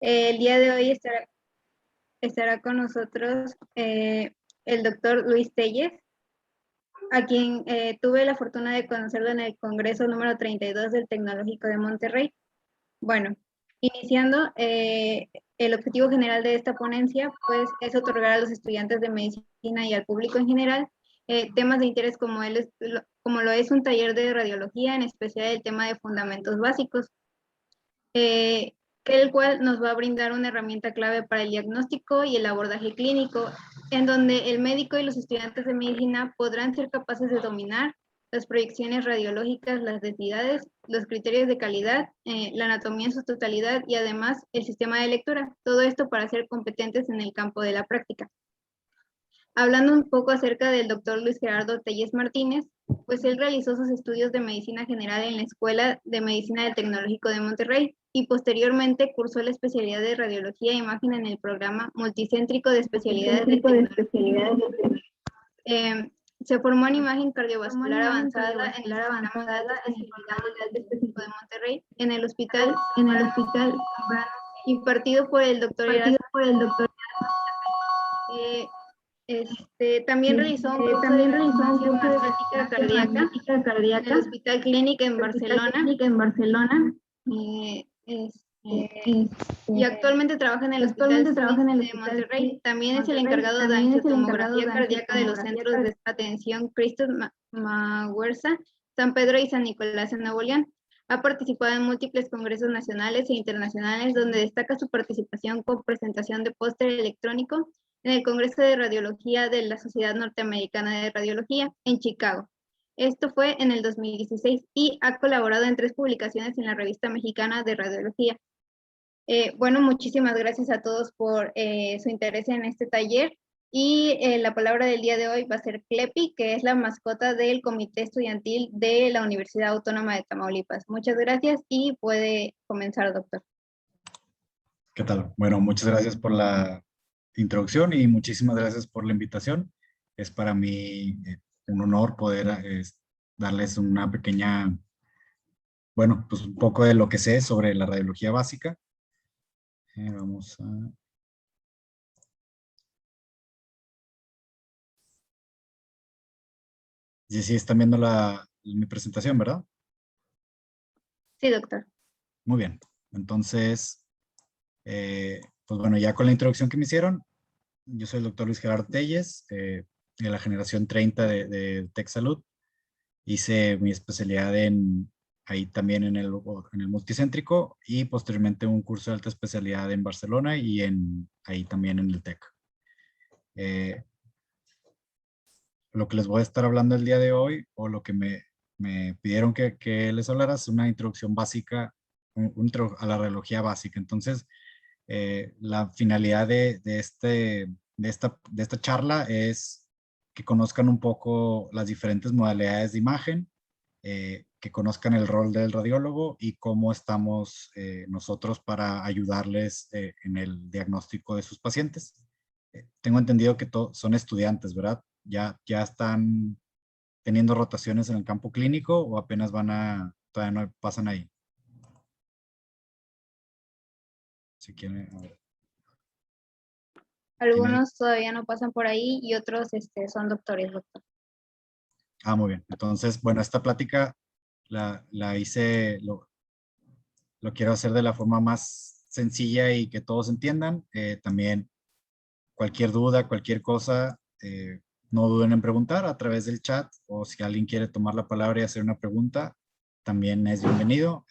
El día de hoy estará con nosotros el doctor Luis Telles, a quien tuve la fortuna de conocerlo en el Congreso número 32 del Tecnológico de Monterrey. Bueno, iniciando, el objetivo general de esta ponencia pues, es otorgar a los estudiantes de medicina y al público en general temas de interés como lo es un taller de radiología, en especial el tema de fundamentos básicos, el cual nos va a brindar una herramienta clave para el diagnóstico y el abordaje clínico, en donde el médico y los estudiantes de medicina podrán ser capaces de dominar las proyecciones radiológicas, las densidades, los criterios de calidad, la anatomía en su totalidad y además el sistema de lectura. Todo esto para ser competentes en el campo de la práctica. Hablando un poco acerca del doctor Luis Gerardo Telles Martínez, pues él realizó sus estudios de medicina general en la Escuela de Medicina del Tecnológico de Monterrey y posteriormente cursó la especialidad de radiología e imagen en el programa multicéntrico de especialidades de tecnología. Se formó en imagen cardiovascular avanzada en el programa de alta especialidad del Tecnológico de Monterrey, en el hospital impartido por el doctor Erasmo. También realizó un curso de resonancia magnética cardíaca en el Hospital Clínic en Barcelona. Y actualmente trabaja en el Hospital de Monterrey. También es el encargado de angiotomografía cardíaca de los centros de atención Cristo Maguerza, San Pedro y San Nicolás en Nuevo León. Ha participado en múltiples congresos nacionales e internacionales, donde destaca su participación con presentación de póster electrónico en el Congreso de Radiología de la Sociedad Norteamericana de Radiología en Chicago. Esto fue en el 2016 y ha colaborado en 3 publicaciones en la Revista Mexicana de Radiología. Bueno, muchísimas gracias a todos por su interés en este taller. Y la palabra del día de hoy va a ser Clepi, que es la mascota del Comité Estudiantil de la Universidad Autónoma de Tamaulipas. Muchas gracias y puede comenzar, doctor. ¿Qué tal? Bueno, muchas gracias por la introducción y muchísimas gracias por la invitación. Es para mí un honor poder darles una pequeña, bueno, pues un poco de lo que sé sobre la radiología básica. Vamos a... Y sí, están viendo mi presentación, ¿verdad? Sí, doctor. Muy bien. Entonces, pues bueno, ya con la introducción que me hicieron, yo soy el doctor Luis Gerardo Telles, de la generación 30 de TechSalud. Hice mi especialidad ahí también en el multicéntrico y posteriormente un curso de alta especialidad en Barcelona y ahí también en el TEC. Lo que les voy a estar hablando el día de hoy, o lo que me pidieron que les hablara, es una introducción básica a la radiología básica. Entonces, la finalidad de esta charla es que conozcan un poco las diferentes modalidades de imagen, que conozcan el rol del radiólogo y cómo estamos nosotros para ayudarles en el diagnóstico de sus pacientes. Tengo entendido que son estudiantes, ¿verdad? ¿Ya están teniendo rotaciones en el campo clínico o apenas todavía no pasan ahí? Si quieren, a ver. Algunos todavía no pasan por ahí y otros son doctores, doctor. Muy bien. Entonces, bueno, esta plática la hice, lo quiero hacer de la forma más sencilla y que todos entiendan. También cualquier duda, cualquier cosa, no duden en preguntar a través del chat, o si alguien quiere tomar la palabra y hacer una pregunta, también es bienvenido.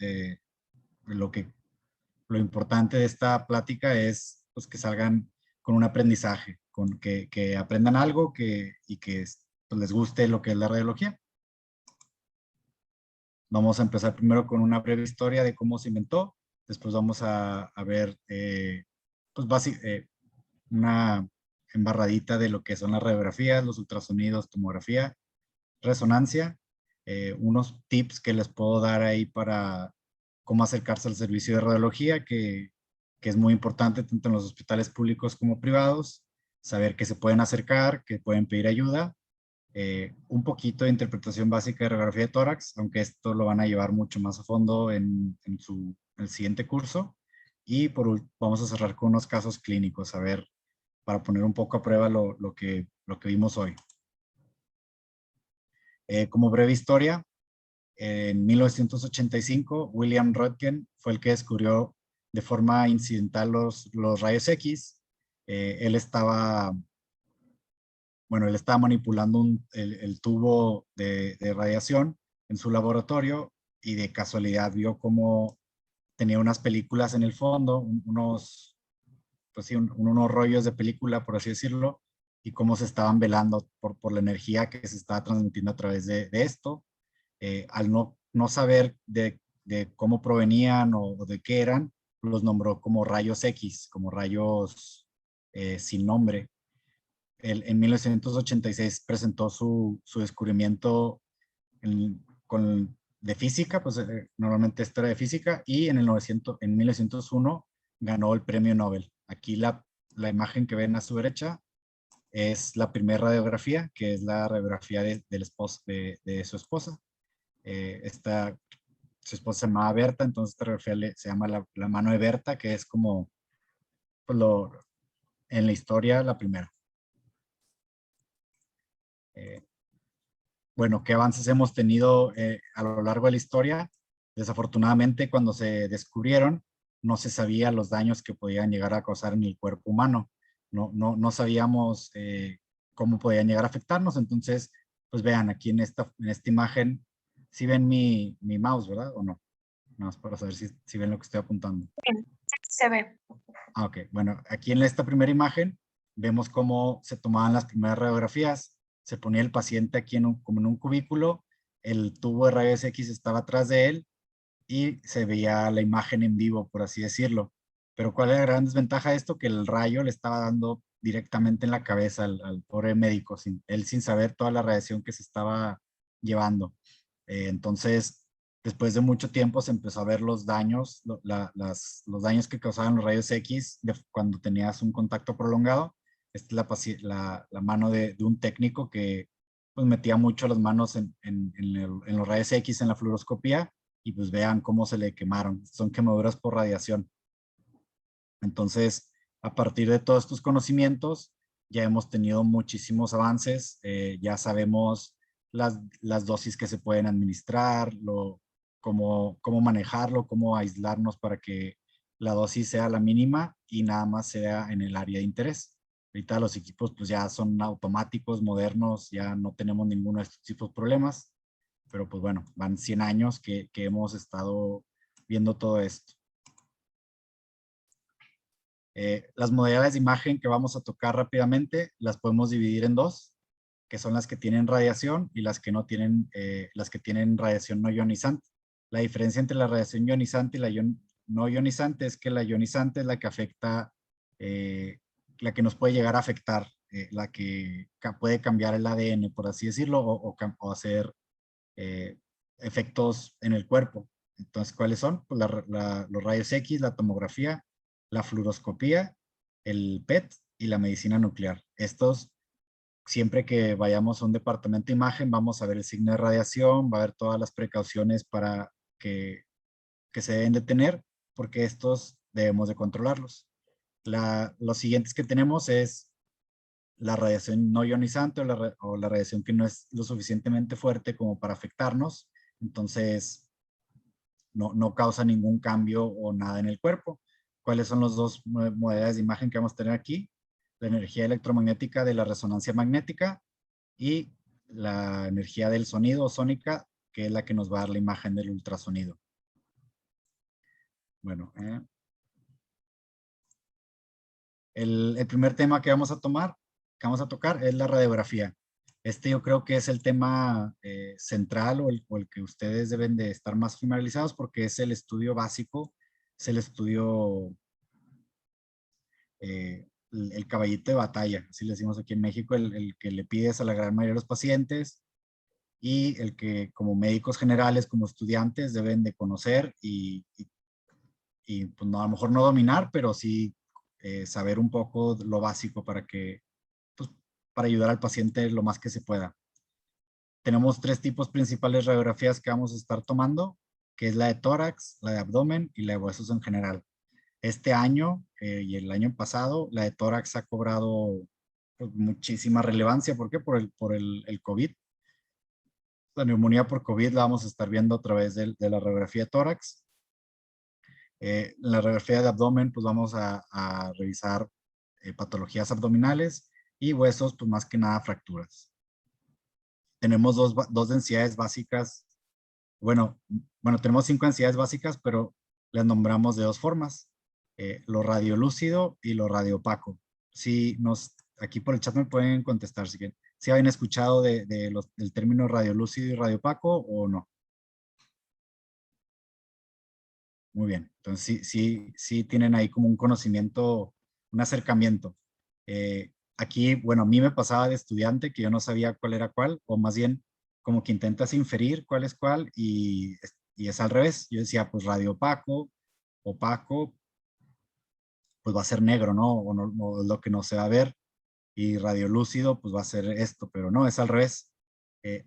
Lo importante de esta plática es pues, que salgan con un aprendizaje, con que aprendan algo y que pues, les guste lo que es la radiología. Vamos a empezar primero con una breve historia de cómo se inventó. Después vamos a ver pues una embarradita de lo que son las radiografías, los ultrasonidos, tomografía, resonancia, unos tips que les puedo dar ahí para cómo acercarse al servicio de radiología, que es muy importante tanto en los hospitales públicos como privados, saber que se pueden acercar, que pueden pedir ayuda, un poquito de interpretación básica de radiografía de tórax, aunque esto lo van a llevar mucho más a fondo en el siguiente curso, Y vamos a cerrar con unos casos clínicos, a ver, para poner un poco a prueba lo que vimos hoy. Como breve historia, en 1985, William Röntgen fue el que descubrió de forma incidental los rayos X. Él estaba manipulando el tubo de radiación en su laboratorio y de casualidad vio cómo tenía unas películas en el fondo, unos rollos de película, por así decirlo, y cómo se estaban velando por la energía que se estaba transmitiendo a través de esto. Al no saber de cómo provenían o de qué eran, los nombró como rayos X, como rayos sin nombre. En 1986 presentó su descubrimiento de física, pues normalmente esto era de física, y en 1901 ganó el premio Nobel. Aquí la imagen que ven a su derecha es la primera radiografía, que es la radiografía de su esposa. Su esposa se llamaba Berta, entonces esta radiografía se llama la mano de Berta, que es como pues, en la historia la primera. Bueno, ¿qué avances hemos tenido a lo largo de la historia? Desafortunadamente, cuando se descubrieron, no se sabía los daños que podían llegar a causar en el cuerpo humano. No sabíamos cómo podían llegar a afectarnos. Entonces, pues vean, aquí en esta imagen, ¿sí ven mi mouse, verdad? ¿O no? Nada más para saber si ven lo que estoy apuntando. Sí, se ve. Ok, bueno, aquí en esta primera imagen vemos cómo se tomaban las primeras radiografías. Se ponía el paciente aquí como en un cubículo, el tubo de rayos X estaba atrás de él y se veía la imagen en vivo, por así decirlo. Pero ¿cuál es la gran desventaja de esto? Que el rayo le estaba dando directamente en la cabeza al pobre médico, él sin saber toda la radiación que se estaba llevando. Entonces, después de mucho tiempo se empezó a ver los daños, los daños que causaban los rayos X cuando tenías un contacto prolongado. Esta es la mano de un técnico que pues, metía mucho las manos en los rayos X en la fluoroscopía y pues vean cómo se le quemaron. Son quemaduras por radiación. Entonces, a partir de todos estos conocimientos, ya hemos tenido muchísimos avances. Ya sabemos las dosis que se pueden administrar, cómo manejarlo, cómo aislarnos para que la dosis sea la mínima y nada más sea en el área de interés. Ahorita los equipos pues ya son automáticos, modernos, ya no tenemos ninguno de estos tipos de problemas. Pero pues bueno, van 100 años que hemos estado viendo todo esto. Las modalidades de imagen que vamos a tocar rápidamente las podemos dividir en dos, que son las que tienen radiación y las que no tienen, las que tienen radiación no ionizante. La diferencia entre la radiación ionizante y la no ionizante es que la ionizante es la que afecta, la que nos puede llegar a afectar, la que puede cambiar el ADN, por así decirlo, o hacer efectos en el cuerpo. Entonces, ¿cuáles son? Pues los rayos X, la tomografía, la fluoroscopía, el PET y la medicina nuclear. Estos, siempre que vayamos a un departamento de imagen, vamos a ver el signo de radiación, va a haber todas las precauciones para que se deben de tener, porque estos debemos de controlarlos. Los siguientes que tenemos es la radiación no ionizante o la radiación que no es lo suficientemente fuerte como para afectarnos. Entonces, no causa ningún cambio o nada en el cuerpo. ¿Cuáles son las dos modalidades de imagen que vamos a tener aquí? La energía electromagnética de la resonancia magnética y la energía del sonido o sónica, que es la que nos va a dar la imagen del ultrasonido. Bueno, el primer tema que vamos a tocar es la radiografía. Este yo creo que es el tema central o el que ustedes deben de estar más familiarizados porque es el estudio básico, es el estudio, el caballito de batalla, así le decimos aquí en México, el que le pides a la gran mayoría de los pacientes y el que como médicos generales, como estudiantes deben de conocer y pues no, a lo mejor no dominar, pero sí saber un poco lo básico para ayudar al paciente lo más que se pueda. Tenemos tres tipos principales de radiografías que vamos a estar tomando, que es la de tórax, la de abdomen y la de huesos en general. Este año y el año pasado, la de tórax ha cobrado pues, muchísima relevancia. ¿Por qué? Por el COVID. La neumonía por COVID la vamos a estar viendo a través de la radiografía de tórax. En la radiografía de abdomen, pues vamos a revisar patologías abdominales y huesos, pues más que nada fracturas. Tenemos dos densidades básicas. Bueno, tenemos 5 densidades básicas, pero las nombramos de 2 formas. Lo radiolúcido y lo radiopaco. Si aquí por el chat me pueden contestar si habían escuchado del término radiolúcido y radiopaco o no. Muy bien, entonces sí tienen ahí como un conocimiento, un acercamiento. Aquí, bueno, a mí me pasaba de estudiante que yo no sabía cuál era cuál, o más bien como que intentas inferir cuál es cuál y es al revés. Yo decía, pues radio opaco, pues va a ser negro, ¿no? O es lo que no se va a ver. Y radiolúcido, pues va a ser esto, pero no, es al revés.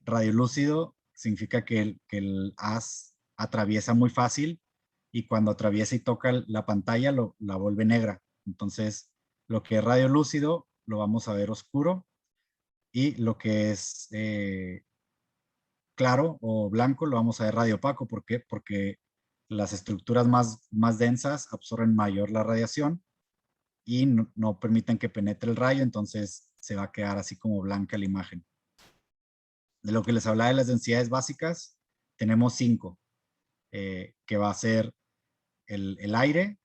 Radiolúcido significa que el haz atraviesa muy fácil y cuando atraviesa y toca la pantalla la vuelve negra. Entonces, lo que es radiolúcido lo vamos a ver oscuro y lo que es claro o blanco lo vamos a ver radiopaco. ¿Por qué? Porque las estructuras más densas absorben mayor la radiación y no permiten que penetre el rayo, entonces se va a quedar así como blanca la imagen. De lo que les hablaba de las densidades básicas, tenemos 5, que va a ser el aire,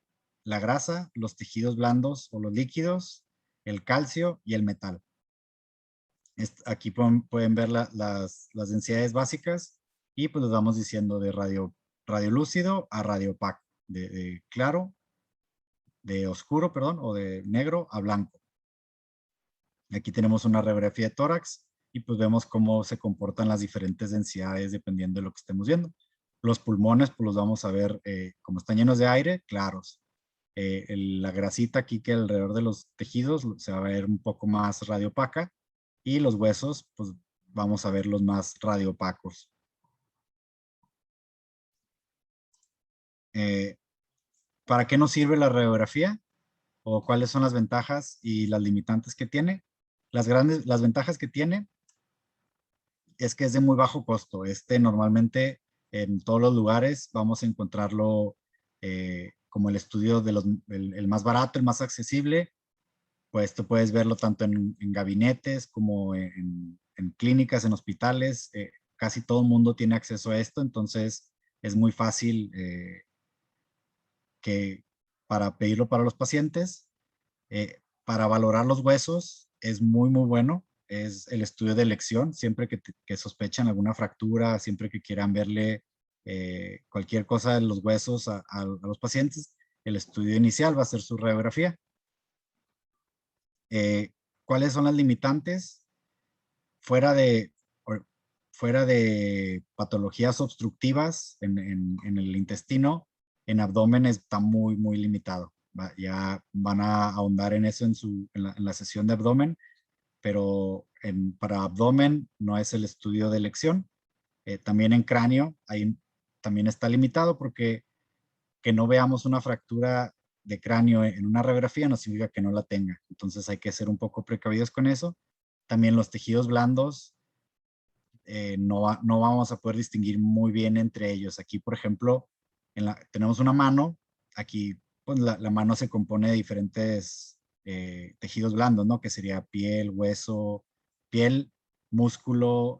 la grasa, los tejidos blandos o los líquidos, el calcio y el metal. Aquí pueden ver las densidades básicas y pues les vamos diciendo de radiolúcido a radiopaco, de claro, de oscuro, perdón, o de negro a blanco. Aquí tenemos una radiografía de tórax y pues vemos cómo se comportan las diferentes densidades dependiendo de lo que estemos viendo. Los pulmones pues los vamos a ver como están llenos de aire, claros. La grasita aquí que alrededor de los tejidos se va a ver un poco más radiopaca y los huesos pues vamos a ver los más radiopacos. ¿Para qué nos sirve la radiografía? ¿O cuáles son las ventajas y las limitantes que tiene? Las ventajas que tiene es que es de muy bajo costo. Normalmente en todos los lugares vamos a encontrarlo como el estudio el más barato, el más accesible. Pues tú puedes verlo tanto en gabinetes como en clínicas, en hospitales. Casi todo el mundo tiene acceso a esto, entonces es muy fácil para pedirlo para los pacientes. Para valorar los huesos es muy, muy bueno. Es el estudio de elección, siempre que sospechan alguna fractura, siempre que quieran verle cualquier cosa de los huesos a los pacientes, el estudio inicial va a ser su radiografía. ¿Cuáles son las limitantes? Fuera de patologías obstructivas en el intestino, en abdomen está muy, muy limitado. Ya van a ahondar en eso en la sesión de abdomen, pero para abdomen no es el estudio de elección. También en cráneo, ahí también está limitado porque que no veamos una fractura de cráneo en una radiografía no significa que no la tenga. Entonces hay que ser un poco precavidos con eso. También los tejidos blandos, no vamos a poder distinguir muy bien entre ellos. Aquí, por ejemplo, tenemos una mano. Aquí, pues la mano se compone de diferentes tejidos blandos, ¿no? Que sería piel, hueso, piel, músculo,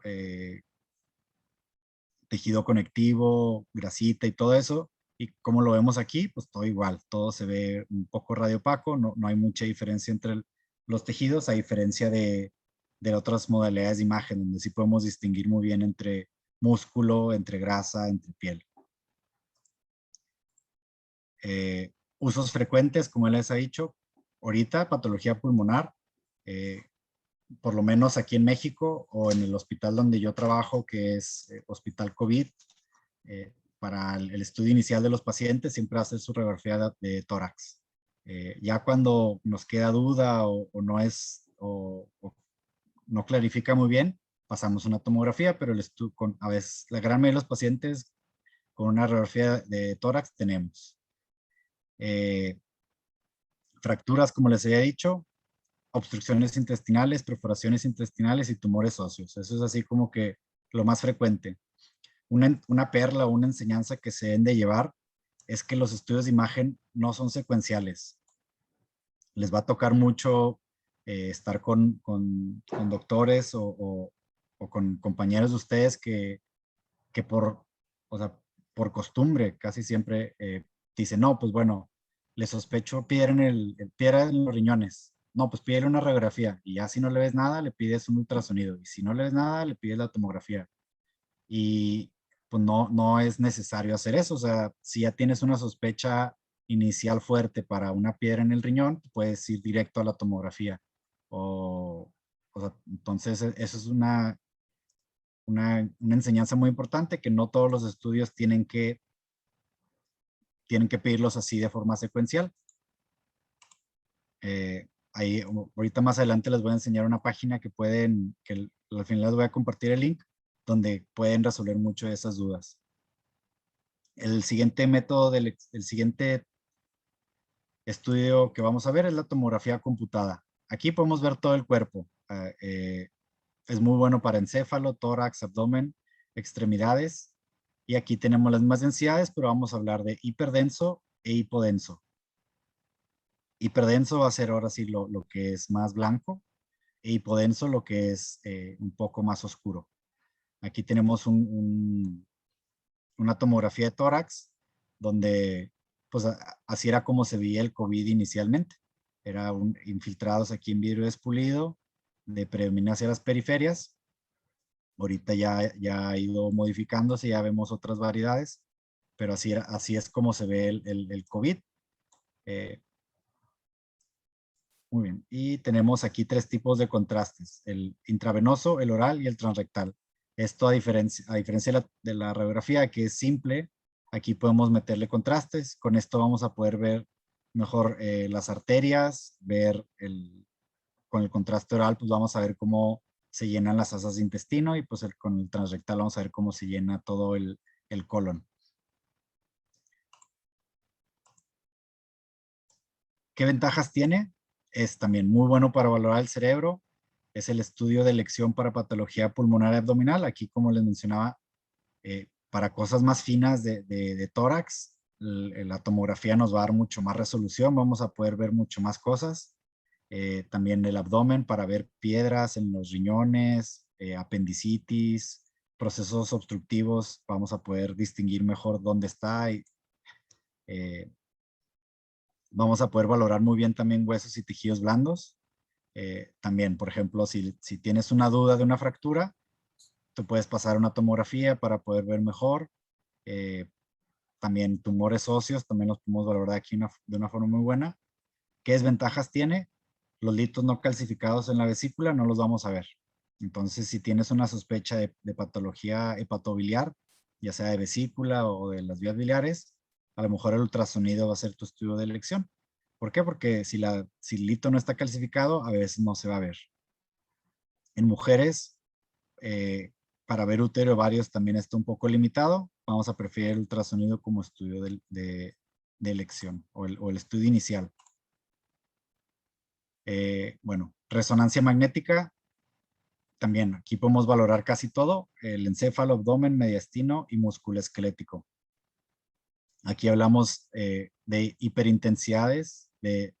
tejido conectivo, grasita y todo eso. Y como lo vemos aquí, pues todo igual, todo se ve un poco radiopaco, no hay mucha diferencia entre los tejidos, a diferencia de otras modalidades de imagen, donde sí podemos distinguir muy bien entre músculo, entre grasa, entre piel. Usos frecuentes, como les ha dicho, ahorita patología pulmonar, por lo menos aquí en México o en el hospital donde yo trabajo, que es Hospital COVID, para el estudio inicial de los pacientes siempre hace su radiografía de tórax. Ya cuando nos queda duda o no clarifica muy bien, pasamos una tomografía, pero a veces la gran mayoría de los pacientes con una radiografía de tórax tenemos. fracturas, como les había dicho, obstrucciones intestinales, perforaciones intestinales y tumores óseos. Eso es así como que lo más frecuente. Una perla o una enseñanza que se deben de llevar es que los estudios de imagen no son secuenciales. Les va a tocar mucho estar con doctores o con compañeros de ustedes que o sea, por costumbre casi siempre dicen, no, pues bueno, le sospecho piedra piedra en los riñones. No, pues pídele una radiografía y ya si no le ves nada, le pides un ultrasonido. Y si no le ves nada, le pides la tomografía. Y pues no es necesario hacer eso. O sea, si ya tienes una sospecha inicial fuerte para una piedra en el riñón, puedes ir directo a la tomografía. O sea, entonces eso es una enseñanza muy importante, que no todos los estudios tienen que pedirlos así de forma secuencial. Ahí, ahorita más adelante les voy a enseñar una página que al final les voy a compartir el link, donde pueden resolver mucho de esas dudas. El siguiente método, el siguiente estudio que vamos a ver es la tomografía computada. Aquí podemos ver todo el cuerpo. Es muy bueno para encéfalo, tórax, abdomen, extremidades. Y aquí tenemos las mismas densidades, pero vamos a hablar de hiperdenso e hipodenso. Hiperdenso va a ser ahora sí lo que es más blanco, e hipodenso lo que es un poco más oscuro. Aquí tenemos una tomografía de tórax, donde pues así era como se veía el COVID inicialmente. Era infiltrados aquí en vidrio despulido, de predominio hacia las periferias. Ahorita ya ha ido modificándose, ya vemos otras variedades, pero así es como se ve el COVID. Muy bien, y tenemos aquí 3 tipos de contrastes: el intravenoso, el oral y el transrectal. Esto a diferencia de la radiografía, que es simple, aquí podemos meterle contrastes. Con esto vamos a poder ver mejor las arterias, con el contraste oral pues vamos a ver cómo se llenan las asas de intestino, y pues con el transrectal vamos a ver cómo se llena todo el colon. ¿Qué ventajas tiene? Es también muy bueno para valorar el cerebro. Es el estudio de elección para patología pulmonar abdominal. Aquí, como les mencionaba, para cosas más finas de tórax, la tomografía nos va a dar mucho más resolución. Vamos a poder ver mucho más cosas. También el abdomen para ver piedras en los riñones, apendicitis, procesos obstructivos. Vamos a poder distinguir mejor dónde está. Vamos a poder valorar muy bien también huesos y tejidos blandos. También, por ejemplo, si tienes una duda de una fractura, tú puedes pasar una tomografía para poder ver mejor. También tumores óseos, también los podemos valorar aquí de una forma muy buena. ¿Qué desventajas tiene? Los litos no calcificados en la vesícula no los vamos a ver. Entonces, si tienes una sospecha de patología hepatobiliar, ya sea de vesícula o de las vías biliares, a lo mejor el ultrasonido va a ser tu estudio de elección. ¿Por qué? Porque si el lito no está calcificado, a veces no se va a ver. En mujeres, para ver útero y ovarios también está un poco limitado. Vamos a preferir el ultrasonido como estudio de elección o el estudio inicial. Bueno, resonancia magnética. También aquí podemos valorar casi todo: el encéfalo, abdomen, mediastino y músculo esquelético. Aquí hablamos de hiperintensidades, de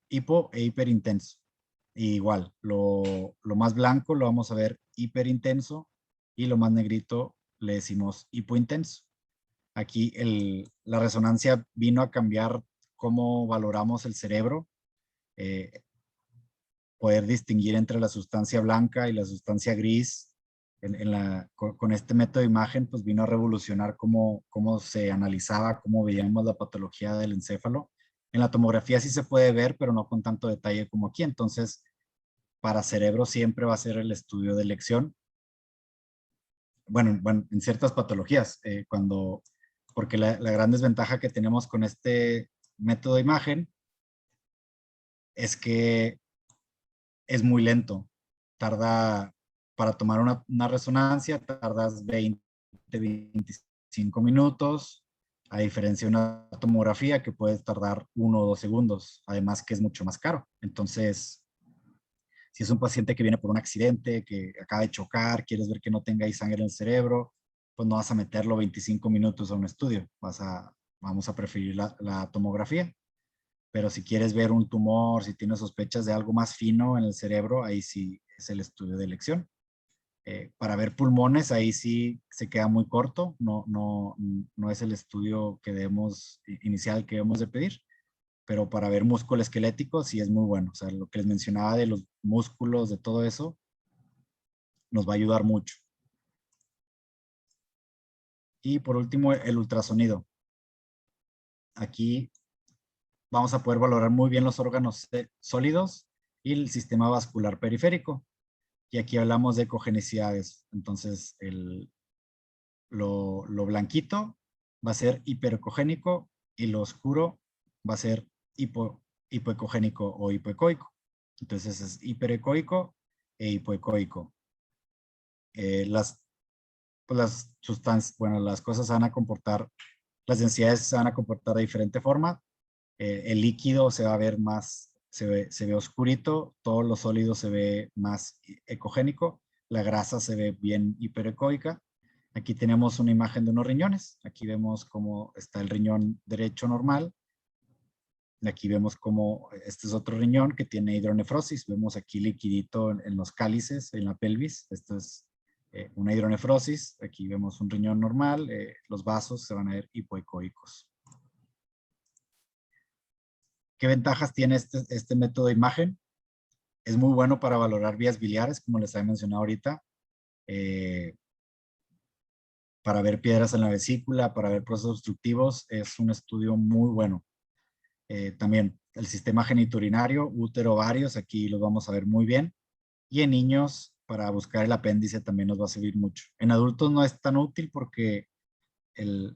hipo e hiperintenso. Y igual, lo más blanco lo vamos a ver hiperintenso, y lo más negrito le decimos hipointenso. Aquí la resonancia vino a cambiar cómo valoramos el cerebro. Poder distinguir entre la sustancia blanca y la sustancia gris con este método de imagen, pues vino a revolucionar cómo se analizaba, cómo veíamos la patología del encéfalo. En la tomografía sí se puede ver, pero no con tanto detalle como aquí. Entonces, para cerebro siempre va a ser el estudio de elección. Bueno, en ciertas patologías, porque la gran desventaja que tenemos con este método de imagen es que es muy lento. Para tomar una resonancia, tardas 20, 25 minutos. A diferencia de una tomografía que puede tardar 1 o 2 segundos, además que es mucho más caro. Entonces, si es un paciente que viene por un accidente, que acaba de chocar, quieres ver que no tenga ahí sangre en el cerebro, pues no vas a meterlo 25 minutos a un estudio. Vamos a preferir la tomografía. Pero si quieres ver un tumor, si tienes sospechas de algo más fino en el cerebro, ahí sí es el estudio de elección. Para ver pulmones, ahí sí se queda muy corto, no es el estudio inicial que debemos de pedir, pero para ver músculo esquelético sí es muy bueno. O sea, lo que les mencionaba de los músculos, de todo eso, nos va a ayudar mucho. Y por último, el ultrasonido. Aquí vamos a poder valorar muy bien los órganos sólidos y el sistema vascular periférico. Y aquí hablamos de ecogenicidades. Entonces, lo blanquito va a ser hiperecogénico y lo oscuro va a ser hipoecogénico o hipoecoico. Entonces, es hiperecoico e hipoecoico. Las sustancias, bueno, las cosas se van a comportar, las densidades se van a comportar de diferente forma. El líquido se va a ver más, se ve oscurito, todo lo sólido se ve más ecogénico, la grasa se ve bien hiperecoica. Aquí tenemos una imagen de unos riñones, aquí vemos cómo está el riñón derecho normal, y aquí vemos cómo este es otro riñón que tiene hidronefrosis, vemos aquí liquidito en los cálices, en la pelvis, esto es una hidronefrosis, aquí vemos un riñón normal, los vasos se van a ver hipoecoicos. ¿Qué ventajas tiene este método de imagen? Es muy bueno para valorar vías biliares, como les había mencionado ahorita, para ver piedras en la vesícula, para ver procesos obstructivos, es un estudio muy bueno. También el sistema genitourinario, útero, ovarios, aquí los vamos a ver muy bien. Y en niños, para buscar el apéndice también nos va a servir mucho. En adultos no es tan útil porque el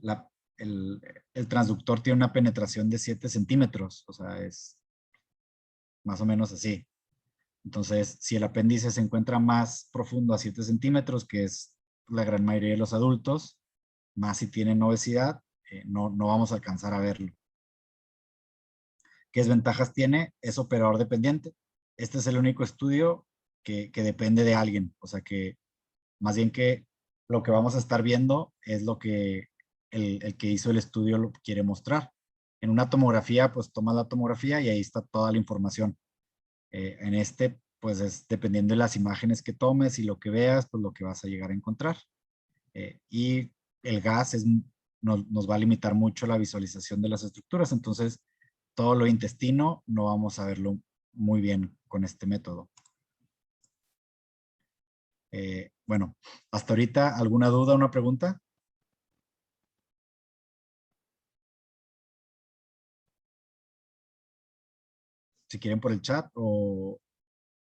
transductor tiene una penetración de 7 centímetros, o sea, es más o menos así. Entonces, si el apéndice se encuentra más profundo a 7 centímetros, que es la gran mayoría de los adultos, más si tienen obesidad, no vamos a alcanzar a verlo. ¿Qué desventajas tiene? Es operador dependiente. Este es el único estudio que depende de alguien. O sea que más bien que lo que vamos a estar viendo es lo que el que hizo el estudio lo quiere mostrar. En una tomografía, pues tomas la tomografía y ahí está toda la información. En este, pues es dependiendo de las imágenes que tomes y lo que veas, pues lo que vas a llegar a encontrar. Y el gas nos va a limitar mucho la visualización de las estructuras. Entonces, todo lo intestino no vamos a verlo muy bien con este método. Bueno, hasta ahorita, ¿alguna duda, una pregunta? Si quieren por el chat o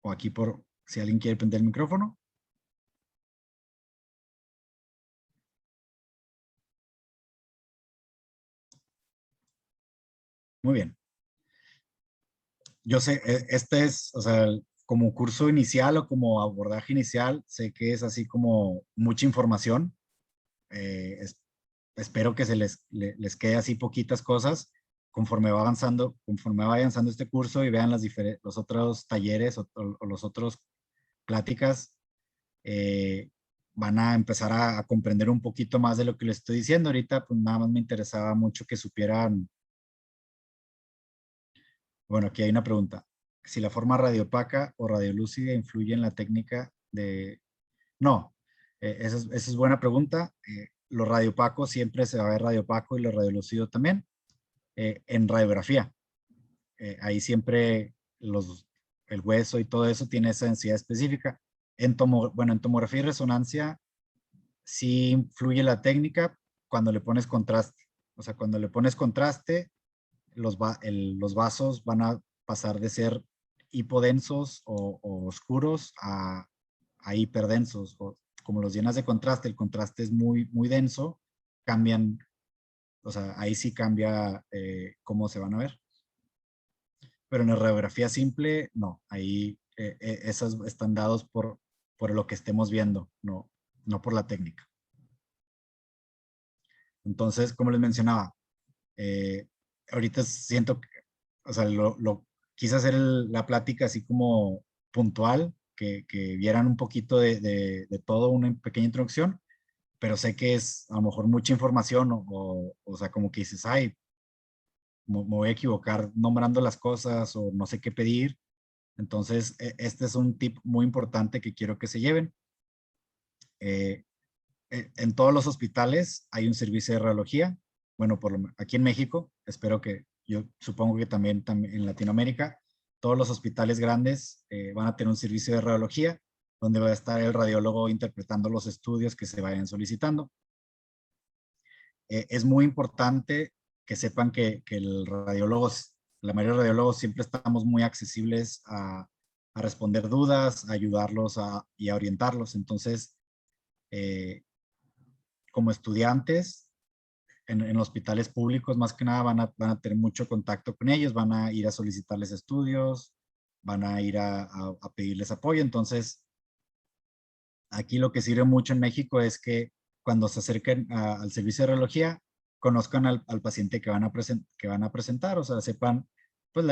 aquí si alguien quiere prender el micrófono. Muy bien. Yo sé, este es, o sea, como curso inicial o como abordaje inicial, sé que es así como mucha información. Espero que les quede así poquitas cosas conforme vaya avanzando este curso y vean los otros talleres o los otros pláticas, van a empezar a comprender un poquito más de lo que les estoy diciendo. Ahorita, pues nada más me interesaba mucho que supieran. Bueno, aquí hay una pregunta. Si la forma radiopaca o radiolúcida influye en la técnica de... No, esa es buena pregunta. Lo radiopaco siempre se va a ver radiopaco y lo radiolúcido también. En radiografía, ahí siempre el hueso y todo eso tiene esa densidad específica. En tomografía y resonancia sí influye la técnica cuando le pones contraste. O sea, cuando le pones contraste, los vasos van a pasar de ser hipodensos o oscuros a hiperdensos. Como los llenas de contraste, el contraste es muy, muy denso, cambian, o sea, ahí sí cambia cómo se van a ver. Pero en la radiografía simple, no, ahí esos están dados por lo que estemos viendo, no por la técnica. Entonces, como les mencionaba, Ahorita siento que, o sea, quise hacer la plática así como puntual, que vieran un poquito de todo, una pequeña introducción, pero sé que es a lo mejor mucha información o sea, como que dices, ay, me voy a equivocar nombrando las cosas o no sé qué pedir. Entonces, este es un tip muy importante que quiero que se lleven. Eh, en todos los hospitales hay un servicio de radiología. Bueno, aquí en México, espero que, yo supongo que también en Latinoamérica, todos los hospitales grandes van a tener un servicio de radiología donde va a estar el radiólogo interpretando los estudios que se vayan solicitando. Es muy importante que sepan que el radiólogo, la mayoría de radiólogos siempre estamos muy accesibles a responder dudas, a ayudarlos y a orientarlos. Entonces, como estudiantes, en hospitales públicos más que nada van a tener mucho contacto con ellos, van a ir a solicitarles estudios, van a ir a pedirles apoyo. Entonces, aquí lo que sirve mucho en México es que cuando se acerquen al servicio de radiología, conozcan al paciente que van a presentar, o sea, sepan, pues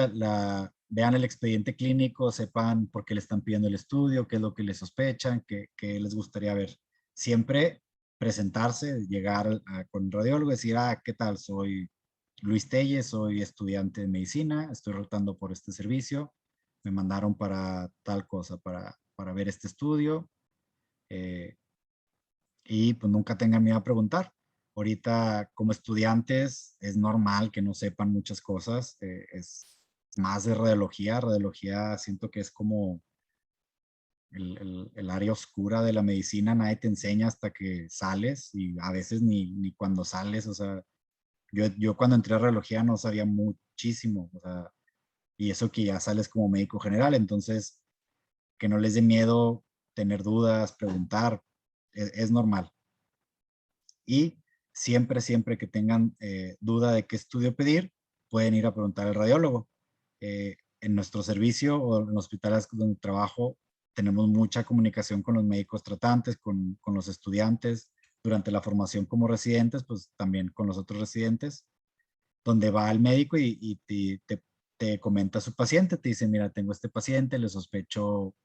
vean el expediente clínico, sepan por qué le están pidiendo el estudio, qué es lo que les sospechan, qué les gustaría ver. Siempre presentarse, llegar con el radiólogo, decir, ¿qué tal? Soy Luis Telles, soy estudiante de medicina, estoy rotando por este servicio, me mandaron para tal cosa, para ver este estudio, y pues nunca tengan miedo a preguntar. Ahorita como estudiantes es normal que no sepan muchas cosas, es más de radiología. Radiología siento que es como el área oscura de la medicina, nadie te enseña hasta que sales y a veces ni cuando sales, o sea, yo cuando entré a radiología no sabía muchísimo, o sea, y eso que ya sales como médico general, entonces que no les dé miedo tener dudas, preguntar, es normal. Y siempre que tengan duda de qué estudio pedir, pueden ir a preguntar al radiólogo. En nuestro servicio o en los hospitales donde trabajo, tenemos mucha comunicación con los médicos tratantes, con los estudiantes, durante la formación como residentes, pues también con los otros residentes, donde va el médico y te comenta a su paciente, te dice, mira, tengo este paciente, le sospecho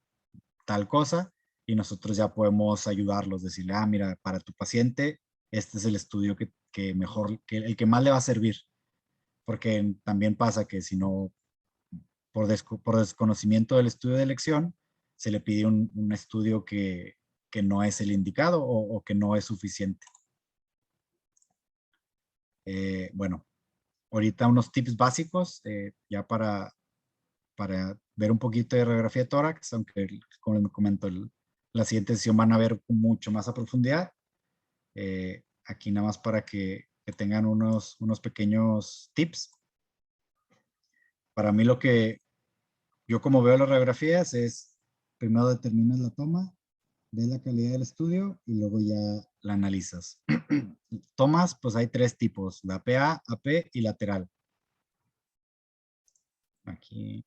tal cosa, y nosotros ya podemos ayudarlos, decirle, mira, para tu paciente, este es el estudio que mejor, el que más le va a servir, porque también pasa que si no, por desconocimiento del estudio de elección, se le pide un estudio que no es el indicado o que no es suficiente. Bueno, ahorita unos tips básicos, ya para ver un poquito de radiografía de tórax, aunque como les comento, la siguiente sesión van a ver mucho más a profundidad. Aquí nada más para que tengan unos pequeños tips. Para mí lo que yo como veo las radiografías es, primero determinas la toma, ves la calidad del estudio y luego ya la analizas. Tomas, pues hay tres tipos, la PA, AP y lateral. Aquí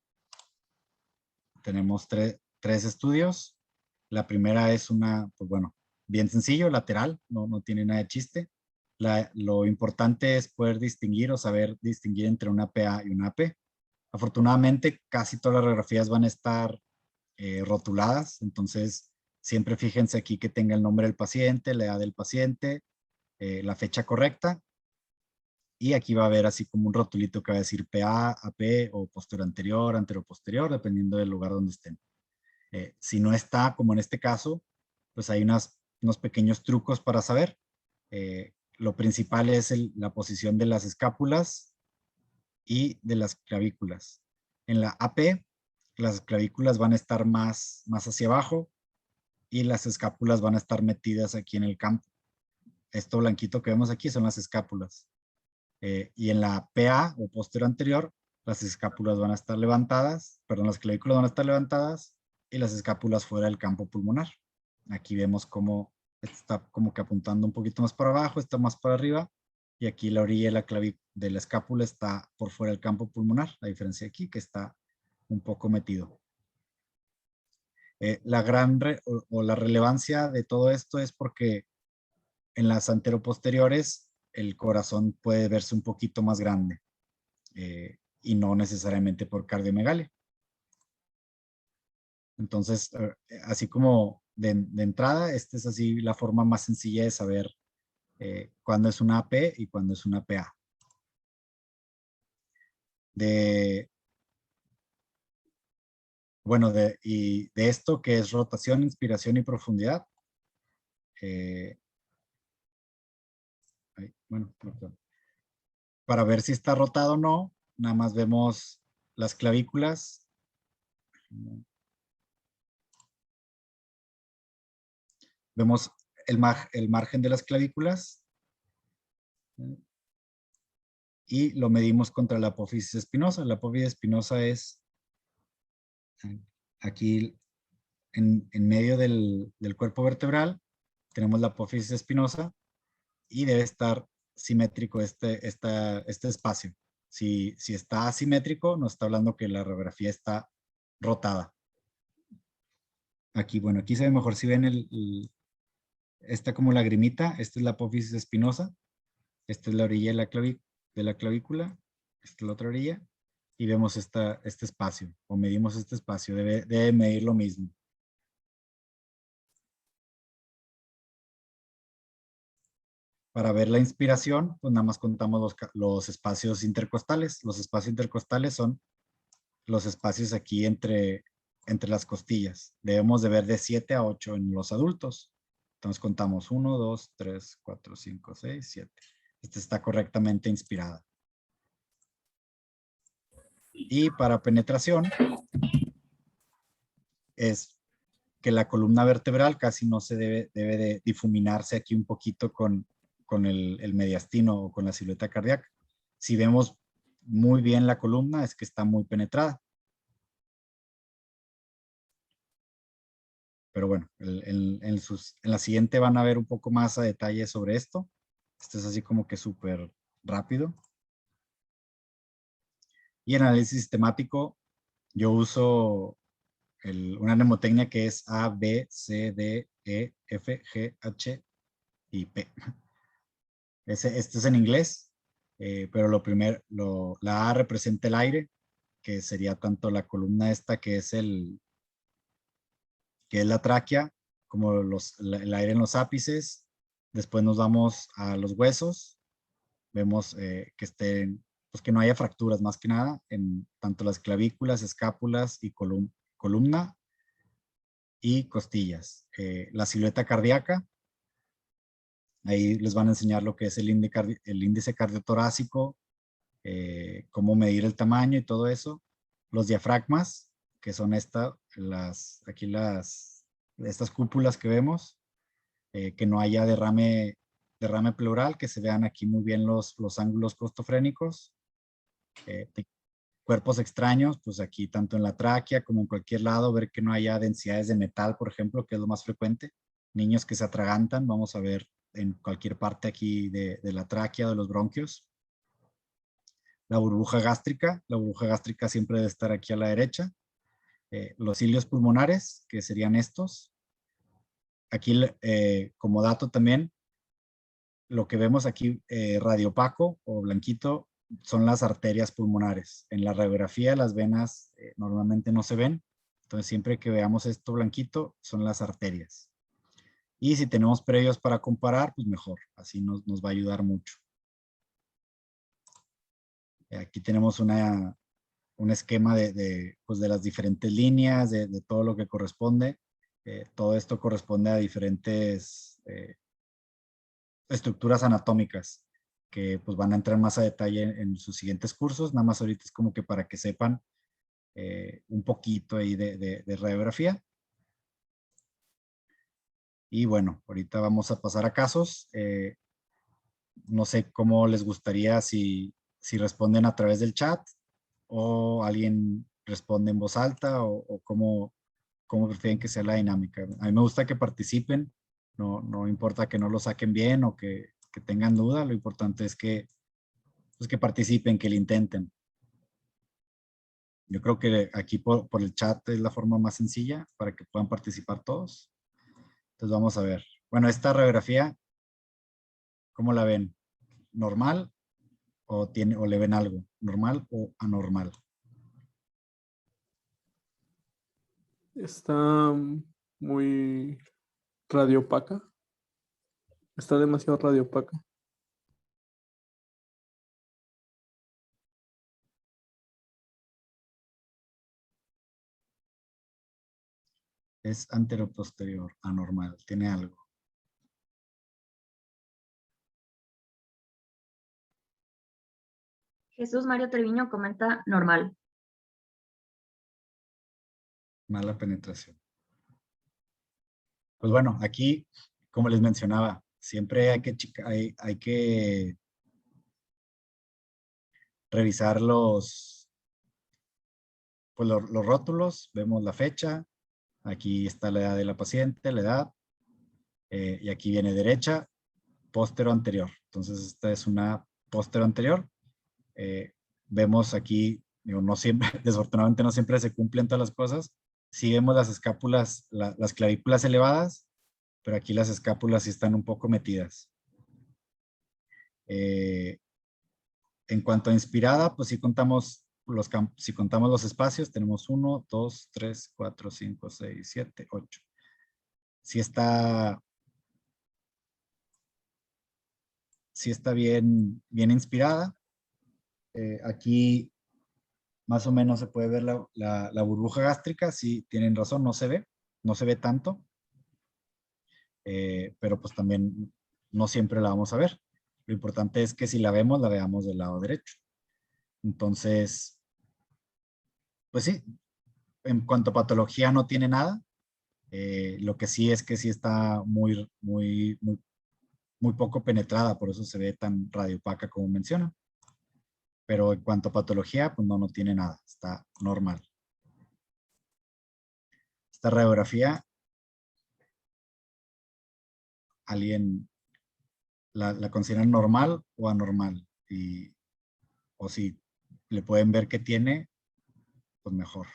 tenemos tres estudios. La primera es pues bueno, bien sencillo, lateral, no tiene nada de chiste. Lo importante es poder distinguir o saber distinguir entre una PA y una AP. Afortunadamente, casi todas las radiografías van a estar rotuladas, entonces siempre fíjense aquí que tenga el nombre del paciente, la edad del paciente, la fecha correcta, y aquí va a haber así como un rotulito que va a decir PA, AP o posterior anterior, anteroposterior, dependiendo del lugar donde estén. Si no está, como en este caso, pues hay unos pequeños trucos para saber. Lo principal es la posición de las escápulas y de las clavículas. En la AP, las clavículas van a estar más hacia abajo y las escápulas van a estar metidas aquí en el campo. Esto blanquito que vemos aquí son las escápulas. Y en la PA o posterior anterior, las escápulas van a estar levantadas, perdón, las clavículas van a estar levantadas y las escápulas fuera del campo pulmonar. Aquí vemos cómo está como que apuntando un poquito más para abajo, está más para arriba, y aquí la orilla de la escápula está por fuera del campo pulmonar, a diferencia de aquí que está un poco metido. La la relevancia de todo esto es porque en las anteroposteriores el corazón puede verse un poquito más grande y no necesariamente por cardiomegalia. Entonces, así como de entrada, esta es así la forma más sencilla de saber cuándo es una AP y cuándo es una PA. Bueno, y de esto que es rotación, inspiración y profundidad. Bueno, perdón. Para ver si está rotado o no, nada más vemos las clavículas. Vemos el margen de las clavículas y lo medimos contra la apófisis espinosa. La apófisis espinosa es aquí en medio del cuerpo vertebral. Tenemos la apófisis espinosa y debe estar simétrico este espacio. Si está asimétrico, nos está hablando que la radiografía está rotada. Aquí, bueno, aquí se ve mejor si ven esta como lagrimita. Esta es la apófisis espinosa. Esta es la orilla de la clavícula. Esta es la otra orilla. Y vemos este espacio, o medimos este espacio. Debe medir lo mismo. Para ver la inspiración, pues nada más contamos los espacios intercostales. Los espacios intercostales son los espacios aquí entre las costillas. Debemos de ver de 7 a 8 en los adultos. Entonces contamos 1, 2, 3, 4, 5, 6, 7. Esta está correctamente inspirada. Y para penetración es que la columna vertebral casi no se debe de difuminarse aquí un poquito con el mediastino o con la silueta cardíaca. Si vemos muy bien la columna, es que está muy penetrada. Pero bueno, en la siguiente van a ver un poco más a detalle sobre esto. Esto es así como que súper rápido. Y en análisis sistemático, yo uso una mnemotecnia que es A, B, C, D, E, F, G, H y P. Este es en inglés, pero la A representa el aire, que sería tanto la columna esta que es la tráquea, como el aire en los ápices. Después nos vamos a los huesos. Vemos pues que no haya fracturas más que nada en tanto las clavículas, escápulas y columna y costillas. La silueta cardíaca. Ahí les van a enseñar lo que es el índice cardiotorácico, cómo medir el tamaño y todo eso. Los diafragmas, que son estas cúpulas que vemos, que no haya derrame pleural, que se vean aquí muy bien los ángulos costofrénicos. Cuerpos extraños, pues aquí tanto en la tráquea como en cualquier lado, ver que no haya densidades de metal, por ejemplo, que es lo más frecuente. Niños que se atragantan, vamos a ver en cualquier parte aquí de la tráquea, de los bronquios. La burbuja gástrica siempre debe estar aquí a la derecha. Los cilios pulmonares, que serían estos. Aquí, como dato también, lo que vemos aquí radiopaco o blanquito son las arterias pulmonares. En la radiografía las venas normalmente no se ven, entonces siempre que veamos esto blanquito son las arterias. Y si tenemos previos para comparar, pues mejor, así nos va a ayudar mucho. Aquí tenemos un esquema pues de las diferentes líneas, de todo lo que corresponde. Todo esto corresponde a diferentes estructuras anatómicas que pues van a entrar más a detalle en sus siguientes cursos. Nada más ahorita es como que para que sepan un poquito ahí de radiografía. Y bueno, ahorita vamos a pasar a casos. No sé cómo les gustaría si responden a través del chat o alguien responde en voz alta o cómo prefieren que sea la dinámica. A mí me gusta que participen. No importa que no lo saquen bien o que tengan duda. Lo importante es que participen, que lo intenten. Yo creo que aquí por el chat es la forma más sencilla para que puedan participar todos. Entonces vamos a ver. Bueno, esta radiografía, ¿cómo la ven? normal o le ven algo, normal o anormal. Está muy radiopaca. Está demasiado radiopaca. Es anteroposterior, anormal, tiene algo. Jesús Mario Treviño comenta normal. Mala penetración. Pues bueno, aquí, como les mencionaba, siempre hay que revisar los rótulos, vemos la fecha, aquí está la edad de la paciente, la edad, y aquí viene derecha, póstero anterior. Entonces esta es una póstero anterior. Vemos aquí, digo, no siempre, desafortunadamente no siempre se cumplen todas las cosas. Sí vemos las escápulas, las clavículas elevadas, pero aquí las escápulas sí están un poco metidas. En cuanto a inspirada, pues si contamos los espacios, tenemos 1, 2, 3, 4, 5, 6, 7, 8. Sí está bien inspirada. Aquí más o menos se puede ver la burbuja gástrica. Sí, tienen razón, no se ve tanto. Pero pues también no siempre la vamos a ver. Lo importante es que si la vemos, la veamos del lado derecho. Entonces, pues sí, en cuanto a patología no tiene nada. Lo que sí es que sí está muy poco penetrada, por eso se ve tan radiopaca como menciona. Pero en cuanto a patología, pues no tiene nada, está normal. Esta radiografía, ¿alguien la consideran normal o anormal? O si le pueden ver que tiene, pues mejor.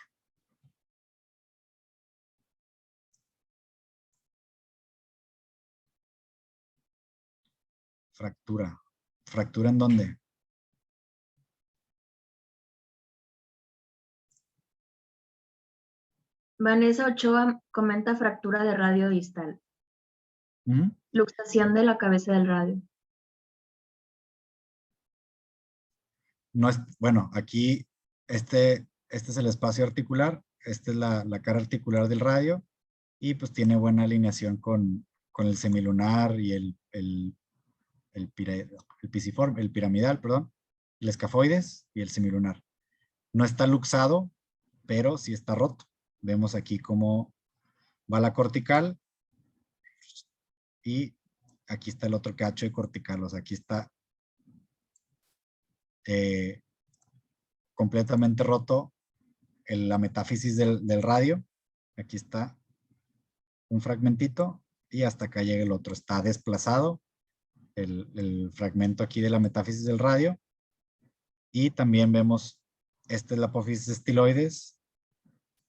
Fractura. ¿Fractura en dónde? Vanessa Ochoa comenta fractura de radio distal. Luxación de la cabeza del radio. No es, bueno, aquí este es el espacio articular, esta es la cara articular del radio y pues tiene buena alineación con el semilunar y el pisiforme, el piramidal, perdón, el escafoides y el semilunar. No está luxado, pero sí está roto. Vemos aquí cómo va la cortical y aquí está el otro cacho de cortical. O sea, aquí está completamente roto la metáfisis del radio. Aquí está un fragmentito y hasta acá llega el otro. Está desplazado el fragmento aquí de la metáfisis del radio. Y también vemos, esta es la apófisis estiloides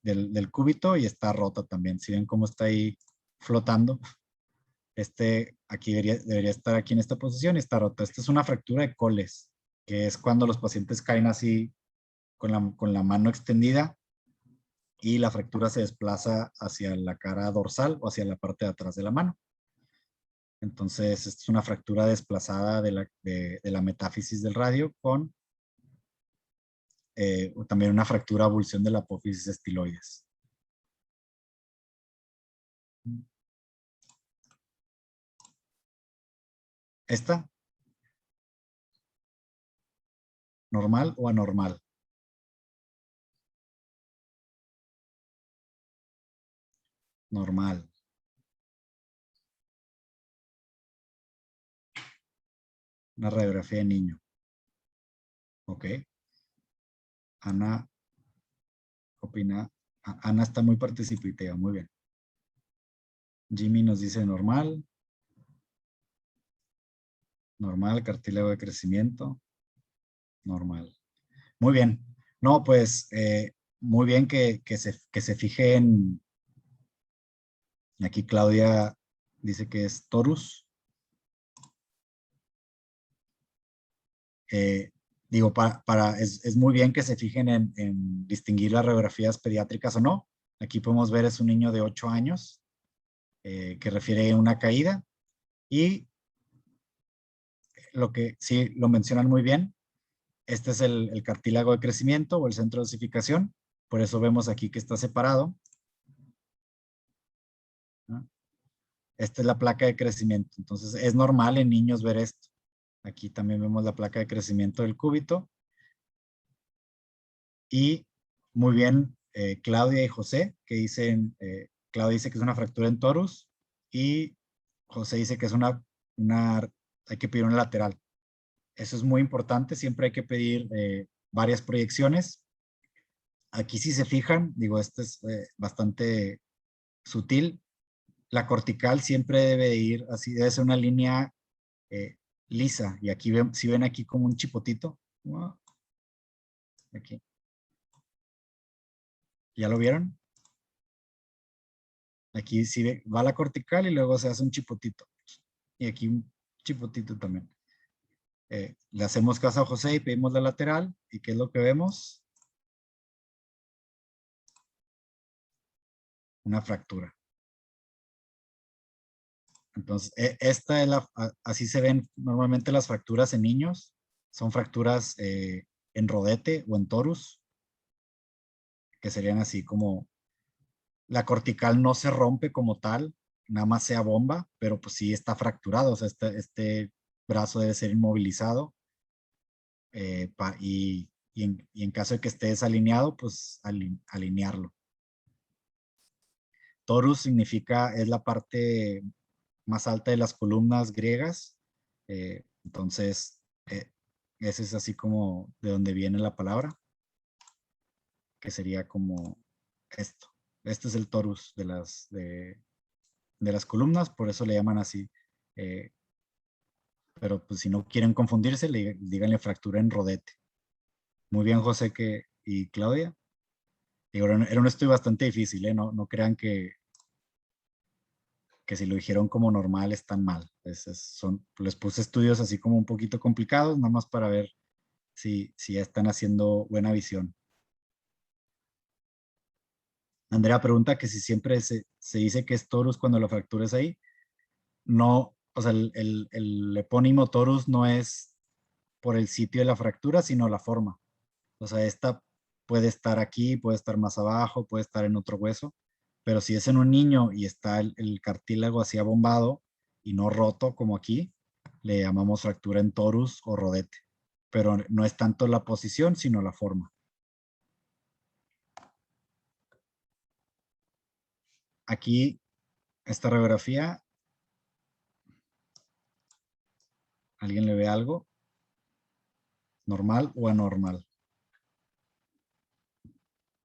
del cúbito y está rota también. Si ven cómo está ahí flotando, aquí debería estar aquí en esta posición y está rota. Esta es una fractura de coles, que es cuando los pacientes caen así con la mano extendida y la fractura se desplaza hacia la cara dorsal o hacia la parte de atrás de la mano. Entonces, esta es una fractura desplazada de la metáfisis del radio con también una fractura avulsión de la apófisis estiloides. ¿Esta? ¿Normal o anormal? Normal. Una radiografía de niño. Ok. Ana opina. Ana está muy participativa, muy bien. Jimmy nos dice normal. Normal, cartílago de crecimiento. Normal. Muy bien. No, pues, muy bien que se fijen. Aquí Claudia dice que es torus. digo, es muy bien que se fijen en distinguir las radiografías pediátricas o no. Aquí podemos ver es un niño de 8 años que refiere a una caída y lo que sí lo mencionan muy bien, este es el cartílago de crecimiento o el centro de osificación, por eso vemos aquí que está separado, ¿no? Esta es la placa de crecimiento, entonces es normal en niños ver esto. Aquí también vemos la placa de crecimiento del cúbito. Y muy bien, Claudia y José, que dicen, Claudia dice que es una fractura en torus y José dice que es hay que pedir una lateral. Eso es muy importante, siempre hay que pedir varias proyecciones. Aquí si se fijan, digo, este es bastante sutil. La cortical siempre debe ir así, debe ser una línea lisa. Y aquí si ven aquí como un chipotito. Aquí. ¿Ya lo vieron? Aquí sí va la cortical y luego se hace un chipotito. Y aquí un chipotito también. Le hacemos caso a José y pedimos la lateral. ¿Y qué es lo que vemos? Una fractura. Entonces, esta es así se ven normalmente las fracturas en niños. Son fracturas en rodete o en torus, que serían así como la cortical no se rompe como tal, nada más sea bomba, pero pues sí está fracturado, o sea, este brazo debe ser inmovilizado y en caso de que esté desalineado, pues alinearlo. Torus significa, es la parte más alta de las columnas griegas, entonces ese es así como de donde viene la palabra, que sería como esto. Este es el torus de las columnas, por eso le llaman así. Pero pues si no quieren confundirse, díganle fractura en rodete. Muy bien, José y Claudia. Era un estudio bastante difícil, ¿eh? No crean que si lo dijeron como normal están mal. Les puse estudios así como un poquito complicados, nada más para ver si ya están haciendo buena visión. Andrea pregunta que si siempre se dice que es torus cuando la fractura es ahí. No, o sea, el epónimo torus no es por el sitio de la fractura, sino la forma. O sea, esta puede estar aquí, puede estar más abajo, puede estar en otro hueso, pero si es en un niño y está el cartílago así abombado y no roto como aquí, le llamamos fractura en torus o rodete. Pero no es tanto la posición, sino la forma. Aquí, esta radiografía, ¿alguien le ve algo? ¿Normal o anormal?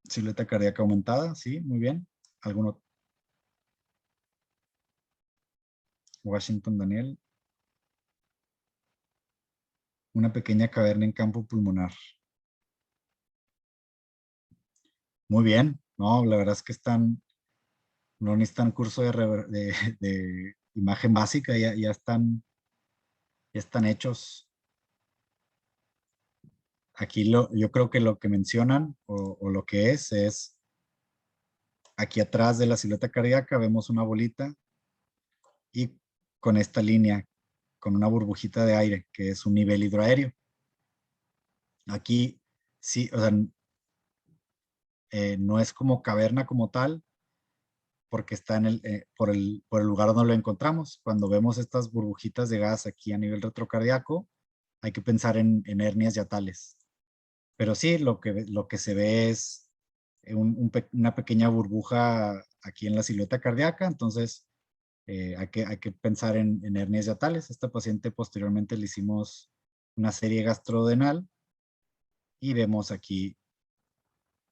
Silueta cardíaca aumentada, sí, muy bien. ¿Alguno? Washington Daniel. Una pequeña caverna en campo pulmonar. Muy bien. No, la verdad es que no necesitan curso de imagen básica, ya están hechos. Aquí yo creo que lo que mencionan o lo que es aquí atrás de la silueta cardíaca vemos una bolita y con esta línea, con una burbujita de aire, que es un nivel hidroaéreo. Aquí sí, o sea, no es como caverna como tal, porque está por el lugar donde lo encontramos. Cuando vemos estas burbujitas de gas aquí a nivel retrocardíaco, hay que pensar en hernias yatales. Pero sí, lo que se ve es una pequeña burbuja aquí en la silueta cardíaca, entonces hay que pensar en hernias yatales. A esta paciente posteriormente le hicimos una serie gastrodenal y vemos aquí,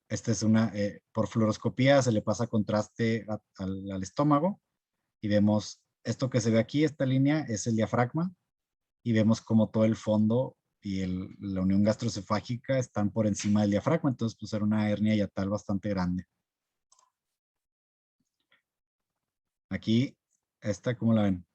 esta es por fluoroscopía se le pasa contraste al estómago y vemos esto que se ve aquí, esta línea es el diafragma y vemos como todo el fondo y la unión gastroesofágica están por encima del diafragma, entonces pues era una hernia yatal bastante grande. Aquí, esta, ¿cómo la ven?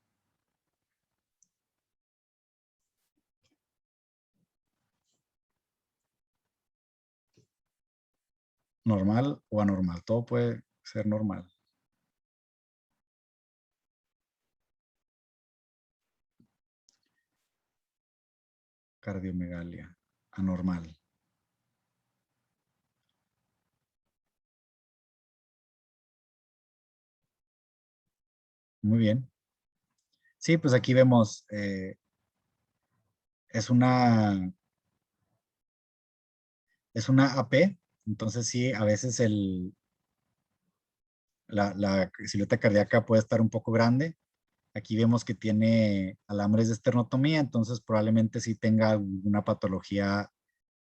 normal o anormal. Todo puede ser normal. Cardiomegalia, anormal. Muy bien. Sí, pues aquí vemos, es una AP, entonces sí, a veces la silueta cardíaca puede estar un poco grande. Aquí vemos que tiene alambres de esternotomía, entonces probablemente sí tenga alguna patología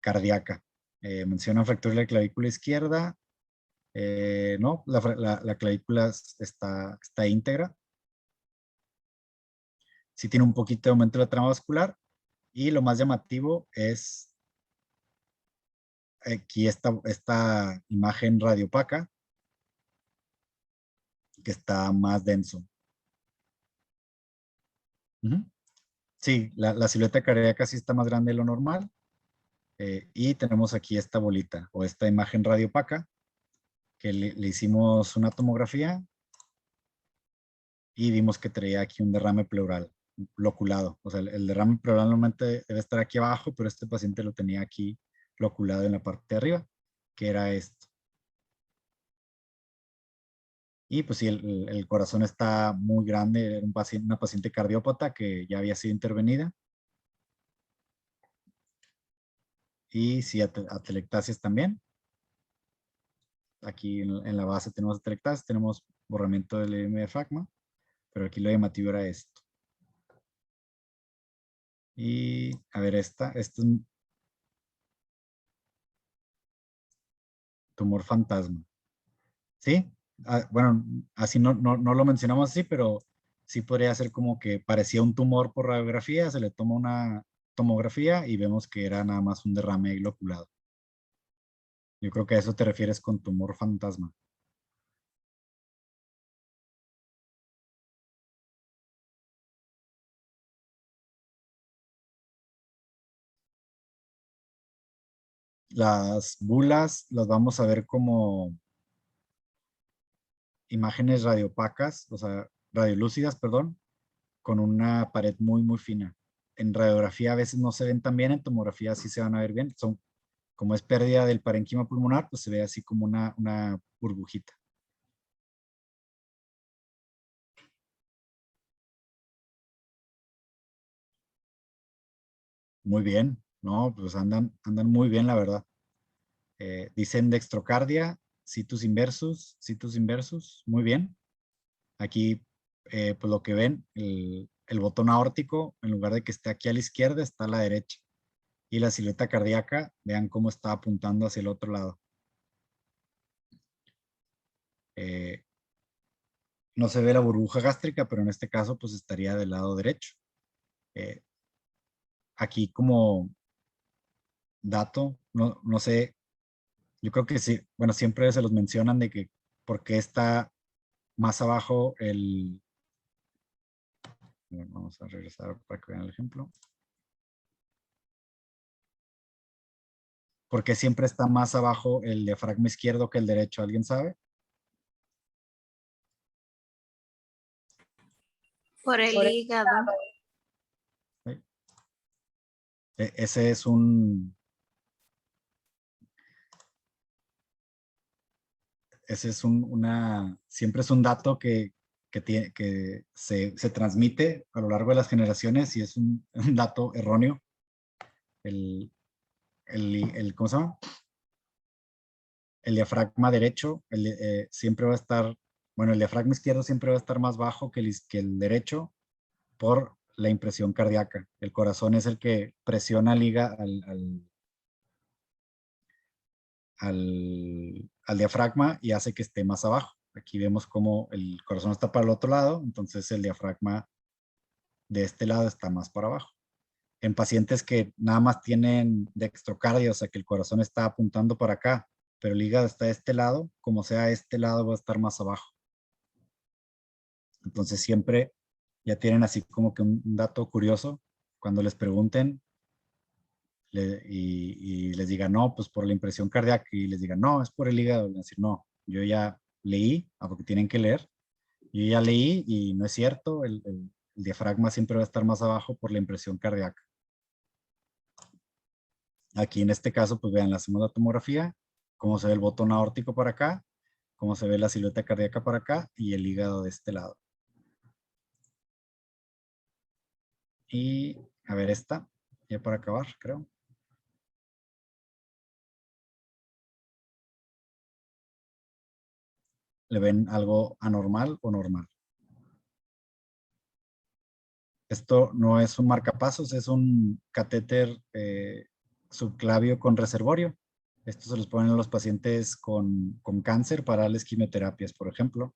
cardíaca. Menciona fractura de la clavícula izquierda. No, la clavícula está íntegra. Sí tiene un poquito de aumento de la trama vascular. Y lo más llamativo es aquí esta imagen radiopaca, que está más denso. Ujú. Sí, la silueta cardíaca sí está más grande de lo normal. Y tenemos aquí esta bolita o esta imagen radiopaca que le hicimos una tomografía y vimos que traía aquí un derrame pleural loculado. O sea, el derrame pleural normalmente debe estar aquí abajo, pero este paciente lo tenía aquí loculado en la parte de arriba, que era esto. Y pues sí, el corazón está muy grande, era una paciente cardiópata que ya había sido intervenida. Y sí, atelectasias también. Aquí en la base tenemos atelectasias, tenemos borramiento del diafragma, pero aquí lo llamativo era esto. Y a ver, este es un tumor fantasma. ¿Sí? Bueno, así no lo mencionamos así, pero sí podría ser como que parecía un tumor por radiografía, se le toma una tomografía y vemos que era nada más un derrame loculado. Yo creo que a eso te refieres con tumor fantasma. Las bulas las vamos a ver como imágenes radiopacas, o sea, radiolúcidas, perdón, con una pared muy, muy fina. En radiografía a veces no se ven tan bien, en tomografía sí se van a ver bien. Como es pérdida del parénquima pulmonar, pues se ve así como una burbujita. Muy bien, ¿no? Pues andan muy bien, la verdad. Dicen dextrocardia, situs inversus, muy bien. Aquí, pues lo que ven, el botón aórtico, en lugar de que esté aquí a la izquierda, está a la derecha. Y la silueta cardíaca, vean cómo está apuntando hacia el otro lado. No se ve la burbuja gástrica, pero en este caso, pues estaría del lado derecho. Aquí como dato, no sé, yo creo que sí, bueno, siempre se los mencionan de que porque está más abajo bueno, vamos a regresar para que vean el ejemplo. Porque siempre está más abajo el diafragma izquierdo que el derecho, ¿alguien sabe? Por el hígado. ¿Sí? Ese es siempre es un dato que se transmite a lo largo de las generaciones y es un dato erróneo. ¿Cómo se llama? El diafragma derecho siempre va a estar, bueno, el diafragma izquierdo siempre va a estar más bajo que el derecho por la impresión cardíaca. El corazón es el que presiona liga al diafragma y hace que esté más abajo. Aquí vemos cómo el corazón está para el otro lado, entonces el diafragma de este lado está más para abajo. En pacientes que nada más tienen dextrocardia, o sea que el corazón está apuntando para acá, pero el hígado está de este lado, como sea este lado va a estar más abajo. Entonces siempre ya tienen así como que un dato curioso. Cuando les pregunten, y les diga, no, pues por la impresión cardíaca, y les diga, no, es por el hígado, van a decir, no, yo ya leí, porque tienen que leer, yo ya leí y no es cierto, el diafragma siempre va a estar más abajo por la impresión cardíaca. Aquí en este caso, pues vean, le hacemos la tomografía, cómo se ve el botón aórtico por acá, cómo se ve la silueta cardíaca por acá y el hígado de este lado. Y a ver esta, ya para acabar, creo. ¿Le ven algo anormal o normal? Esto no es un marcapasos, es un catéter subclavio con reservorio. Esto se los ponen a los pacientes con cáncer para darles quimioterapias, por ejemplo.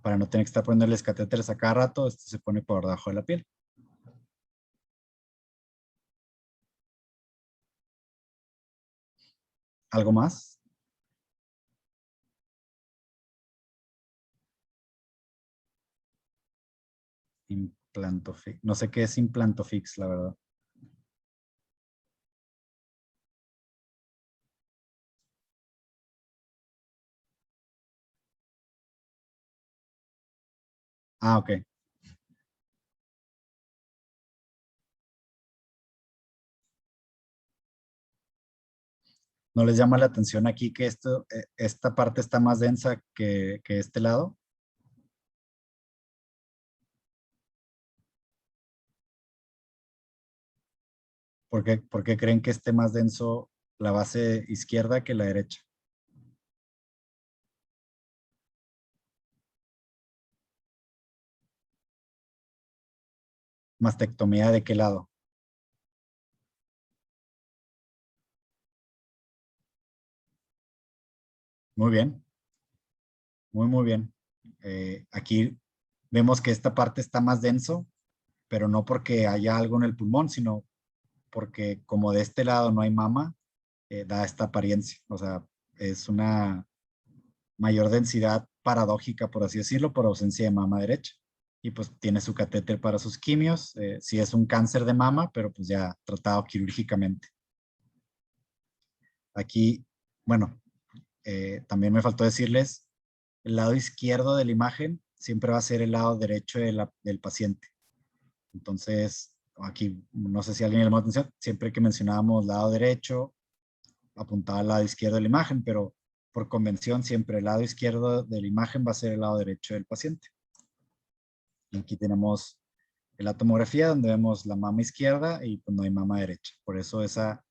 Para no tener que estar poniéndoles catéteres a cada rato, esto se pone por debajo de la piel. ¿Algo más? Implantofix. No sé qué es implantofix, la verdad. Ah, ok. ¿No les llama la atención aquí que esta parte está más densa que este lado? ¿Por qué creen que esté más denso la base izquierda que la derecha? ¿Mastectomía de qué lado? Muy bien, muy bien. Aquí vemos que esta parte está más denso, pero no porque haya algo en el pulmón, sino porque como de este lado no hay mama, da esta apariencia. O sea, es una mayor densidad paradójica, por así decirlo, por ausencia de mama derecha. Y pues tiene su catéter para sus quimios. Sí es un cáncer de mama, pero pues ya tratado quirúrgicamente. Aquí, bueno, también me faltó decirles, el lado izquierdo de la imagen siempre va a ser el lado derecho del paciente. Entonces, aquí, no sé si alguien le llamó atención, siempre que mencionábamos lado derecho, apuntaba al lado izquierdo de la imagen, pero por convención siempre el lado izquierdo de la imagen va a ser el lado derecho del paciente. Y aquí tenemos la tomografía donde vemos la mama izquierda y pues no hay mama derecha. Por eso esa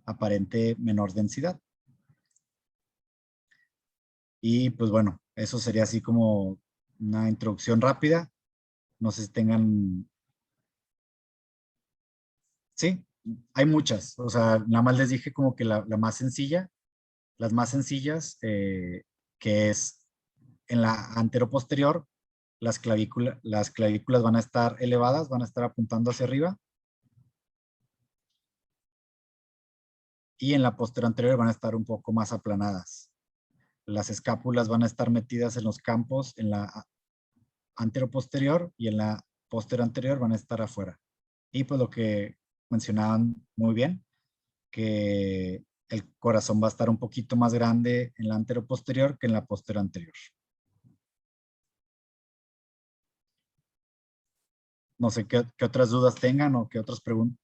aparente menor densidad. Y pues bueno, eso sería así como una introducción rápida. No sé si tengan... Sí, hay muchas. O sea, nada más les dije como que la más sencilla, las más sencillas, que es en la anteroposterior, las clavículas van a estar elevadas, van a estar apuntando hacia arriba. Y en la posterior anterior van a estar un poco más aplanadas. Las escápulas van a estar metidas en los campos en la anteroposterior y en la posterior anterior van a estar afuera. Y pues lo que mencionaban muy bien, que el corazón va a estar un poquito más grande en la anteroposterior que en la posterior anterior. No sé qué otras dudas tengan o qué otras preguntas.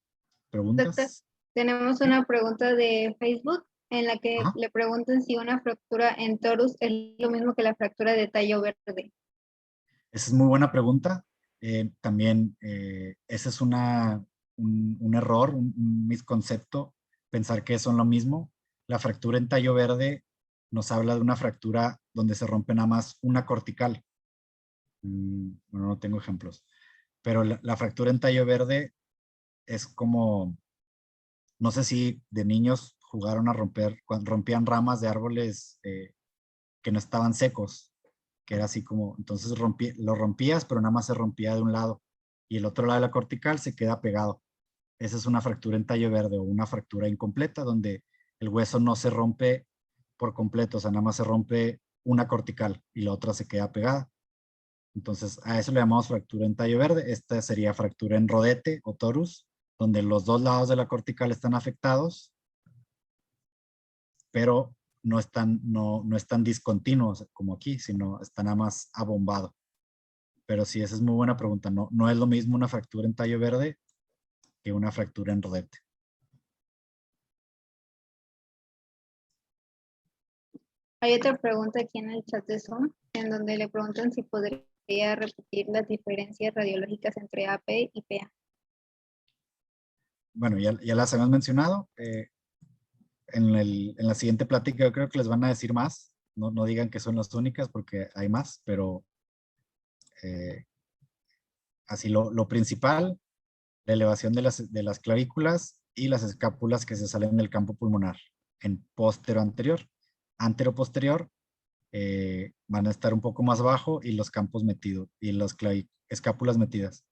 Doctor, tenemos una pregunta de Facebook en la que Ajá. le preguntan si una fractura en torus es lo mismo que la fractura de tallo verde. Esa es muy buena pregunta. También ese es un error, un misconcepto, pensar que son lo mismo. La fractura en tallo verde nos habla de una fractura donde se rompe nada más una cortical. Bueno, no tengo ejemplos. Pero la fractura en tallo verde es como, no sé si de niños jugaron a rompían ramas de árboles que no estaban secos, que era así como, entonces lo rompías, pero nada más se rompía de un lado y el otro lado de la cortical se queda pegado. Esa es una fractura en tallo verde o una fractura incompleta donde el hueso no se rompe por completo, o sea, nada más se rompe una cortical y la otra se queda pegada. Entonces, a eso le llamamos fractura en tallo verde. Esta sería fractura en rodete o torus, donde los dos lados de la cortical están afectados, pero no están discontinuos como aquí, sino están nada más abombado. Pero sí, esa es muy buena pregunta. No es lo mismo una fractura en tallo verde que una fractura en rodete. Hay otra pregunta aquí en el chat de Zoom, en donde le preguntan si podría repetir las diferencias radiológicas entre AP y PA. Bueno, ya las hemos mencionado. En la siguiente plática yo creo que les van a decir más. No digan que son las únicas porque hay más, pero así lo principal, la elevación de las clavículas y las escápulas que se salen del campo pulmonar en postero-anterior. Antero-posterior van a estar un poco más abajo y los campos metidos y las escápulas metidas.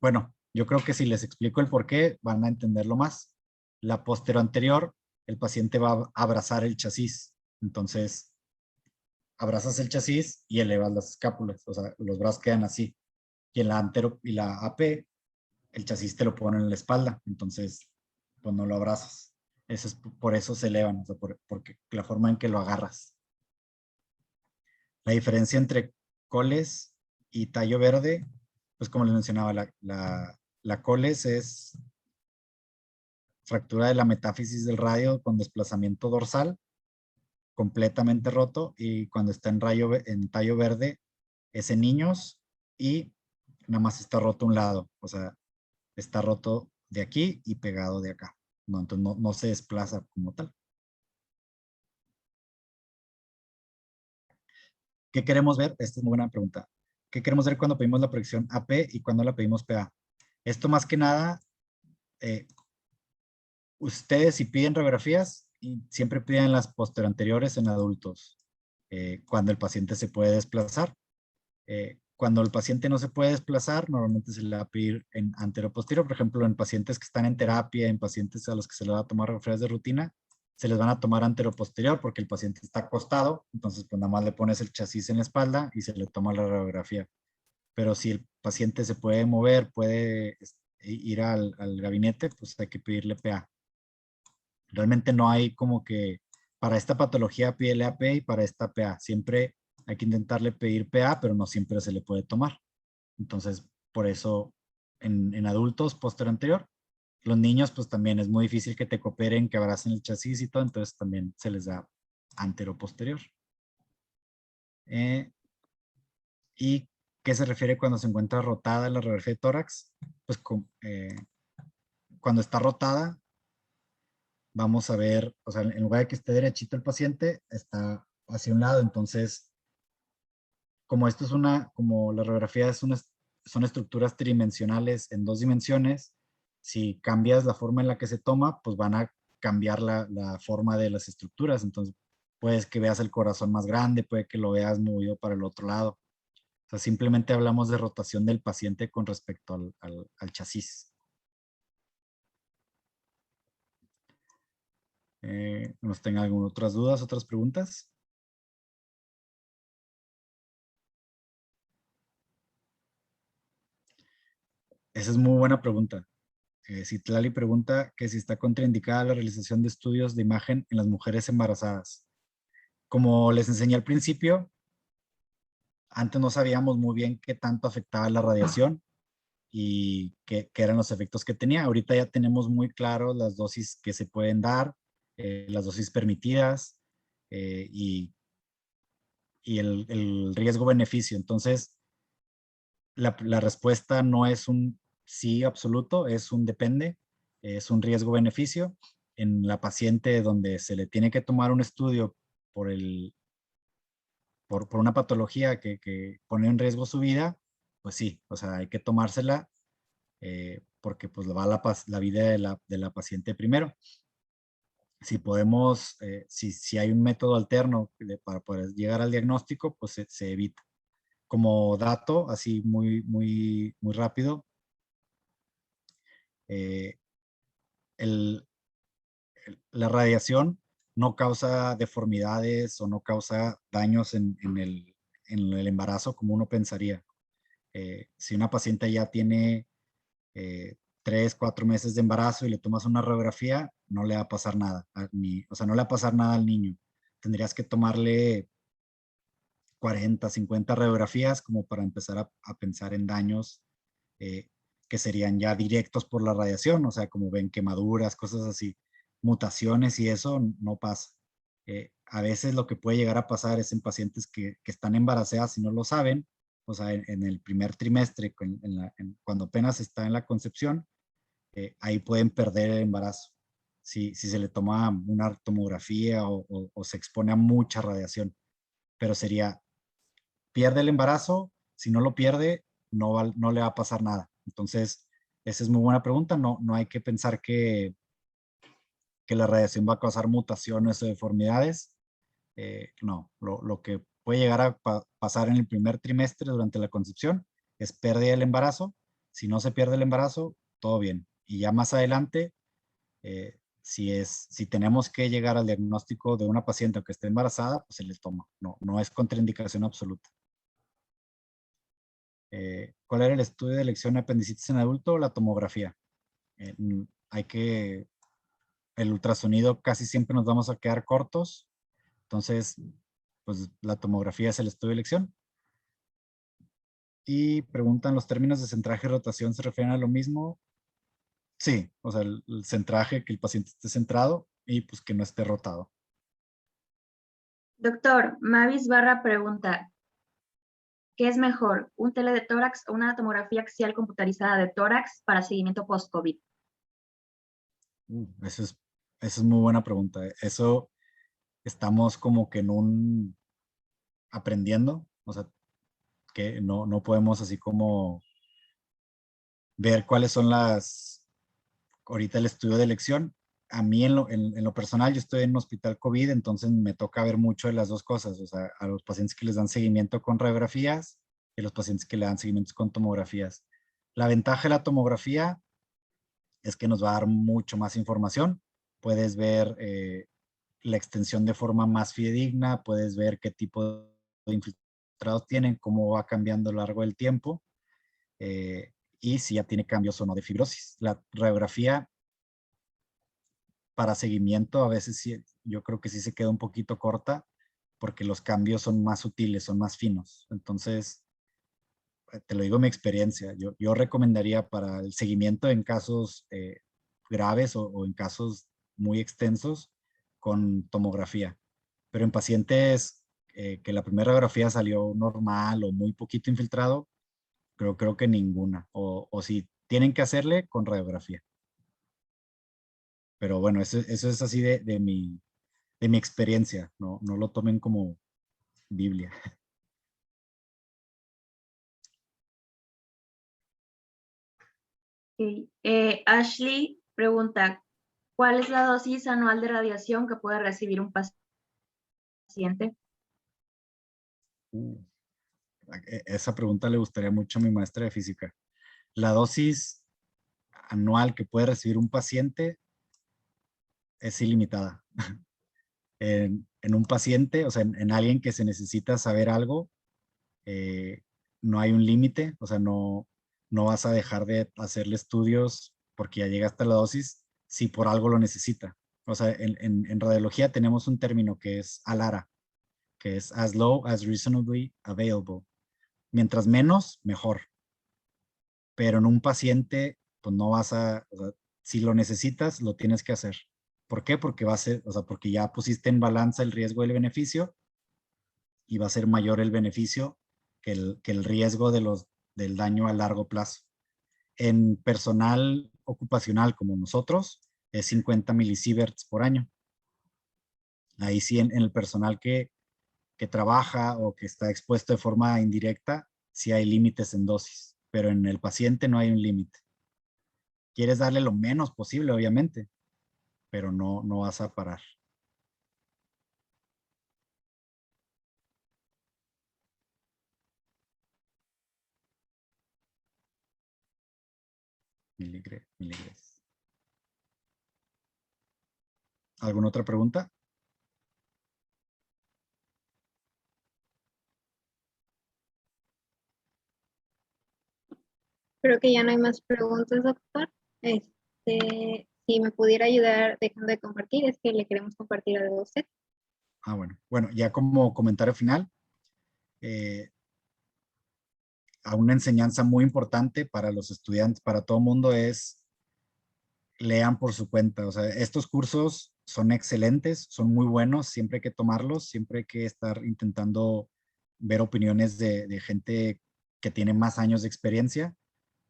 Bueno, yo creo que si les explico el por qué van a entenderlo más. La postero-anterior, el paciente va a abrazar el chasis. Entonces, abrazas el chasis y elevas las escápulas. O sea, los brazos quedan así. Y en la antero y la AP, el chasis te lo pone en la espalda. Entonces, pues no lo abrazas. Por eso se elevan, o sea, porque la forma en que lo agarras. La diferencia entre coles y tallo verde, pues como les mencionaba, la coles es fractura de la metáfisis del radio con desplazamiento dorsal, completamente roto, y cuando está en tallo verde es en niños y nada más está roto un lado, o sea, está roto de aquí y pegado de acá. No, entonces no se desplaza como tal. ¿Qué queremos ver? Esta es muy buena pregunta. ¿Qué queremos ver cuando pedimos la proyección AP y cuando la pedimos PA? Esto más que nada, ustedes si piden radiografías, siempre piden las posteroanteriores en adultos, cuando el paciente se puede desplazar. Cuando el paciente no se puede desplazar, normalmente se le va a pedir en anteroposterior. Por ejemplo, en pacientes que están en terapia, en pacientes a los que se les va a tomar radiografías de rutina, se les van a tomar anteroposterior porque el paciente está acostado, entonces pues nada más le pones el chasis en la espalda y se le toma la radiografía. Pero si el paciente se puede mover, puede ir al gabinete, pues hay que pedirle PA. Realmente no hay como que para esta patología pídele AP y para esta PA. Siempre hay que intentarle pedir PA, pero no siempre se le puede tomar. Entonces, por eso en adultos posterior anterior, los niños pues también es muy difícil que te cooperen, que abracen el chasis y todo, entonces también se les da antero-posterior. ¿Y qué se refiere cuando se encuentra rotada la radiografía de tórax? Pues cuando está rotada, vamos a ver, o sea, en lugar de que esté derechito el paciente, está hacia un lado. Entonces, como la radiografía son estructuras tridimensionales en 2 dimensiones, si cambias la forma en la que se toma, pues van a cambiar la forma de las estructuras. Entonces, puedes que veas el corazón más grande, puede que lo veas movido para el otro lado. O sea, simplemente hablamos de rotación del paciente con respecto al chasis. ¿Nos tengan algunas otras dudas, otras preguntas? Esa es muy buena pregunta. Citlali pregunta que si está contraindicada la realización de estudios de imagen en las mujeres embarazadas. Como les enseñé al principio, antes no sabíamos muy bien qué tanto afectaba la radiación y qué eran los efectos que tenía. Ahorita ya tenemos muy claro las dosis que se pueden dar, las dosis permitidas y el riesgo-beneficio. Entonces, la respuesta no es un sí absoluto, es un depende, es un riesgo-beneficio. En la paciente donde se le tiene que tomar un estudio por una patología que pone en riesgo su vida, pues sí, o sea, hay que tomársela porque pues va la vida de la paciente primero. Si podemos, si hay un método alterno para poder llegar al diagnóstico, pues se evita. Como dato, así muy, muy, muy rápido, la radiación no causa deformidades o no causa daños en el embarazo como uno pensaría. Si una paciente ya tiene 3, 4 meses de embarazo y le tomas una radiografía, no le va a pasar nada, o sea, no le va a pasar nada al niño. Tendrías que tomarle 40, 50 radiografías como para empezar a pensar en daños que serían ya directos por la radiación, o sea, como ven quemaduras, cosas así, mutaciones y eso no pasa. A veces lo que puede llegar a pasar es en pacientes que están embarazadas y no lo saben, o sea, en el primer trimestre, cuando apenas está en la concepción, ahí pueden perder el embarazo. Si se le toma una tomografía o se expone a mucha radiación, pero sería, pierde el embarazo, si no lo pierde, no le va a pasar nada. Entonces, esa es muy buena pregunta. No hay que pensar que la radiación va a causar mutaciones o deformidades. No, lo que puede llegar a pasar en el primer trimestre durante la concepción es pérdida del embarazo. Si no se pierde el embarazo, todo bien. Y ya más adelante, si tenemos que llegar al diagnóstico de una paciente que esté embarazada, pues se les toma. No es contraindicación absoluta. ¿Cuál era el estudio de elección de apendicitis en adulto? La tomografía. El ultrasonido casi siempre nos vamos a quedar cortos. Entonces, pues la tomografía es el estudio de elección. Y preguntan, ¿los términos de centraje y rotación se refieren a lo mismo? Sí, o sea, el centraje, que el paciente esté centrado y pues que no esté rotado. Doctor, Mavis Barra pregunta, ¿qué es mejor, un tele de tórax o una tomografía axial computarizada de tórax para seguimiento post-COVID? Esa es muy buena pregunta. Eso estamos como que aprendiendo, o sea, que no podemos así como ver cuáles son ahorita el estudio de elección. A mí en lo personal, yo estoy en un hospital COVID, entonces me toca ver mucho de las dos cosas, o sea, a los pacientes que les dan seguimiento con radiografías y a los pacientes que le dan seguimientos con tomografías. La ventaja de la tomografía es que nos va a dar mucho más información. Puedes ver la extensión de forma más fidedigna, puedes ver qué tipo de infiltrados tienen, cómo va cambiando a lo largo del tiempo y si ya tiene cambios o no de fibrosis. La radiografía para seguimiento a veces sí, yo creo que sí se queda un poquito corta porque los cambios son más sutiles, son más finos. Entonces, te lo digo en mi experiencia, yo recomendaría para el seguimiento en casos graves o en casos muy extensos con tomografía. Pero en pacientes que la primera radiografía salió normal o muy poquito infiltrado, creo que ninguna. O si tienen que hacerle con radiografía. Pero bueno, eso es así de mi experiencia. No lo tomen como Biblia. Okay. Ashley pregunta, ¿cuál es la dosis anual de radiación que puede recibir un paciente? Esa pregunta le gustaría mucho a mi maestra de física. La dosis anual que puede recibir un paciente es ilimitada. En un paciente, o sea, en alguien que se necesita saber algo, no hay un límite, o sea, no vas a dejar de hacerle estudios porque ya llega hasta la dosis si por algo lo necesita. O sea, en radiología tenemos un término que es ALARA, que es as low as reasonably available. Mientras menos, mejor. Pero en un paciente, pues no vas o sea, si lo necesitas, lo tienes que hacer. ¿Por qué? Porque va a ser, o sea, porque ya pusiste en balanza el riesgo y el beneficio y va a ser mayor el beneficio que el riesgo del daño a largo plazo. En personal ocupacional como nosotros, es 50 milisieverts por año. Ahí sí, en el personal que trabaja o que está expuesto de forma indirecta, sí hay límites en dosis, pero en el paciente no hay un límite. Quieres darle lo menos posible, obviamente, pero no vas a parar. Miligres. ¿Alguna otra pregunta? Creo que ya no hay más preguntas, doctor. Si me pudiera ayudar dejando de compartir, es que le queremos compartir algo a usted. Ah, bueno. Bueno, ya como comentario final, a una enseñanza muy importante para los estudiantes, para todo mundo, es lean por su cuenta. O sea, estos cursos son excelentes, son muy buenos, siempre hay que tomarlos, siempre hay que estar intentando ver opiniones de gente que tiene más años de experiencia,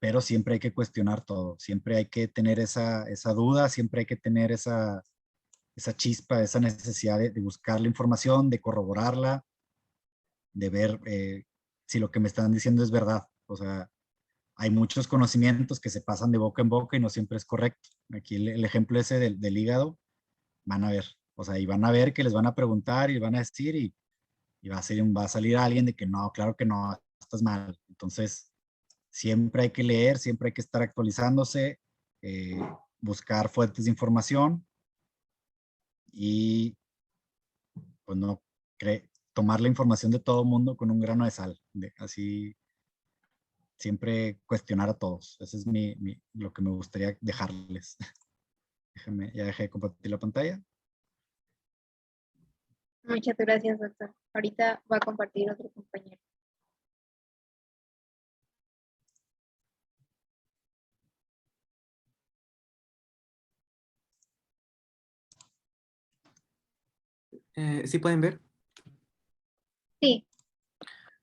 pero siempre hay que cuestionar todo, siempre hay que tener esa duda, siempre hay que tener esa chispa, esa necesidad de buscar la información, de corroborarla, de ver si lo que me están diciendo es verdad. O sea, hay muchos conocimientos que se pasan de boca en boca y no siempre es correcto. Aquí el ejemplo ese del hígado, van a ver, o sea, y van a ver que les van a preguntar y van a decir y va a salir alguien de que no, claro que no, estás mal. Entonces, siempre hay que leer, siempre hay que estar actualizándose, buscar fuentes de información y pues no tomar la información de todo el mundo con un grano de sal. Así siempre cuestionar a todos. Eso es lo que me gustaría dejarles. Ya dejé de compartir la pantalla. Muchas gracias, doctor. Ahorita va a compartir otro compañero. ¿Sí pueden ver? Sí,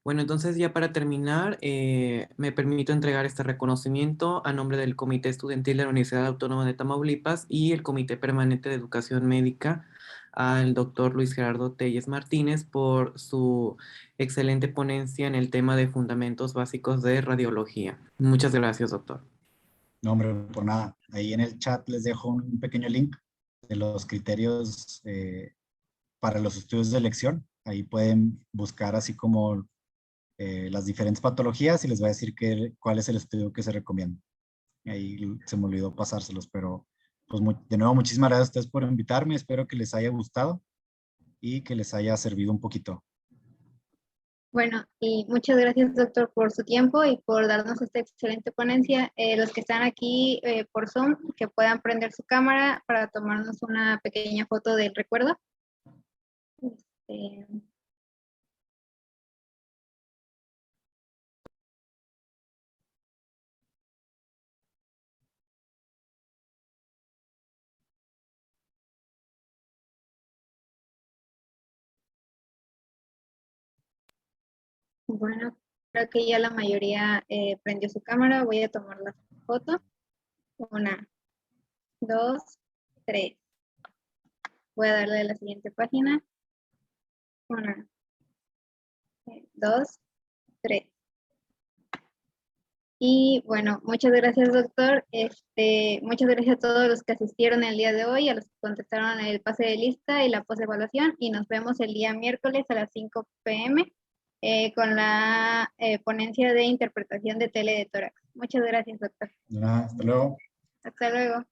Bueno, entonces ya para terminar, me permito entregar este reconocimiento a nombre del Comité Estudiantil de la Universidad Autónoma de Tamaulipas y el Comité Permanente de Educación Médica al doctor Luis Gerardo Telles Martínez por su excelente ponencia en el tema de fundamentos básicos de radiología. Muchas gracias, doctor. No, hombre, por nada. Ahí en el chat les dejo un pequeño link de los criterios para los estudios de elección. Ahí pueden buscar así como las diferentes patologías y les va a decir cuál es el estudio que se recomienda. Ahí se me olvidó pasárselos, pero pues de nuevo muchísimas gracias a ustedes por invitarme. Espero que les haya gustado y que les haya servido un poquito. bueno, y muchas gracias, doctor, por su tiempo y por darnos esta excelente ponencia. Los que están aquí por Zoom, que puedan prender su cámara para tomarnos una pequeña foto del recuerdo. Bueno, creo que ya la mayoría prendió su cámara. Voy a tomar la foto. 1, 2, 3. Voy a darle a la siguiente página. 1, 2, 3. Y bueno, muchas gracias, doctor. Muchas gracias a todos los que asistieron el día de hoy, a los que contestaron el pase de lista y la postevaluación. Y nos vemos el día miércoles a las 5 p.m. Con la ponencia de interpretación de tele de tórax. Muchas gracias, doctor. Hasta luego. Hasta luego.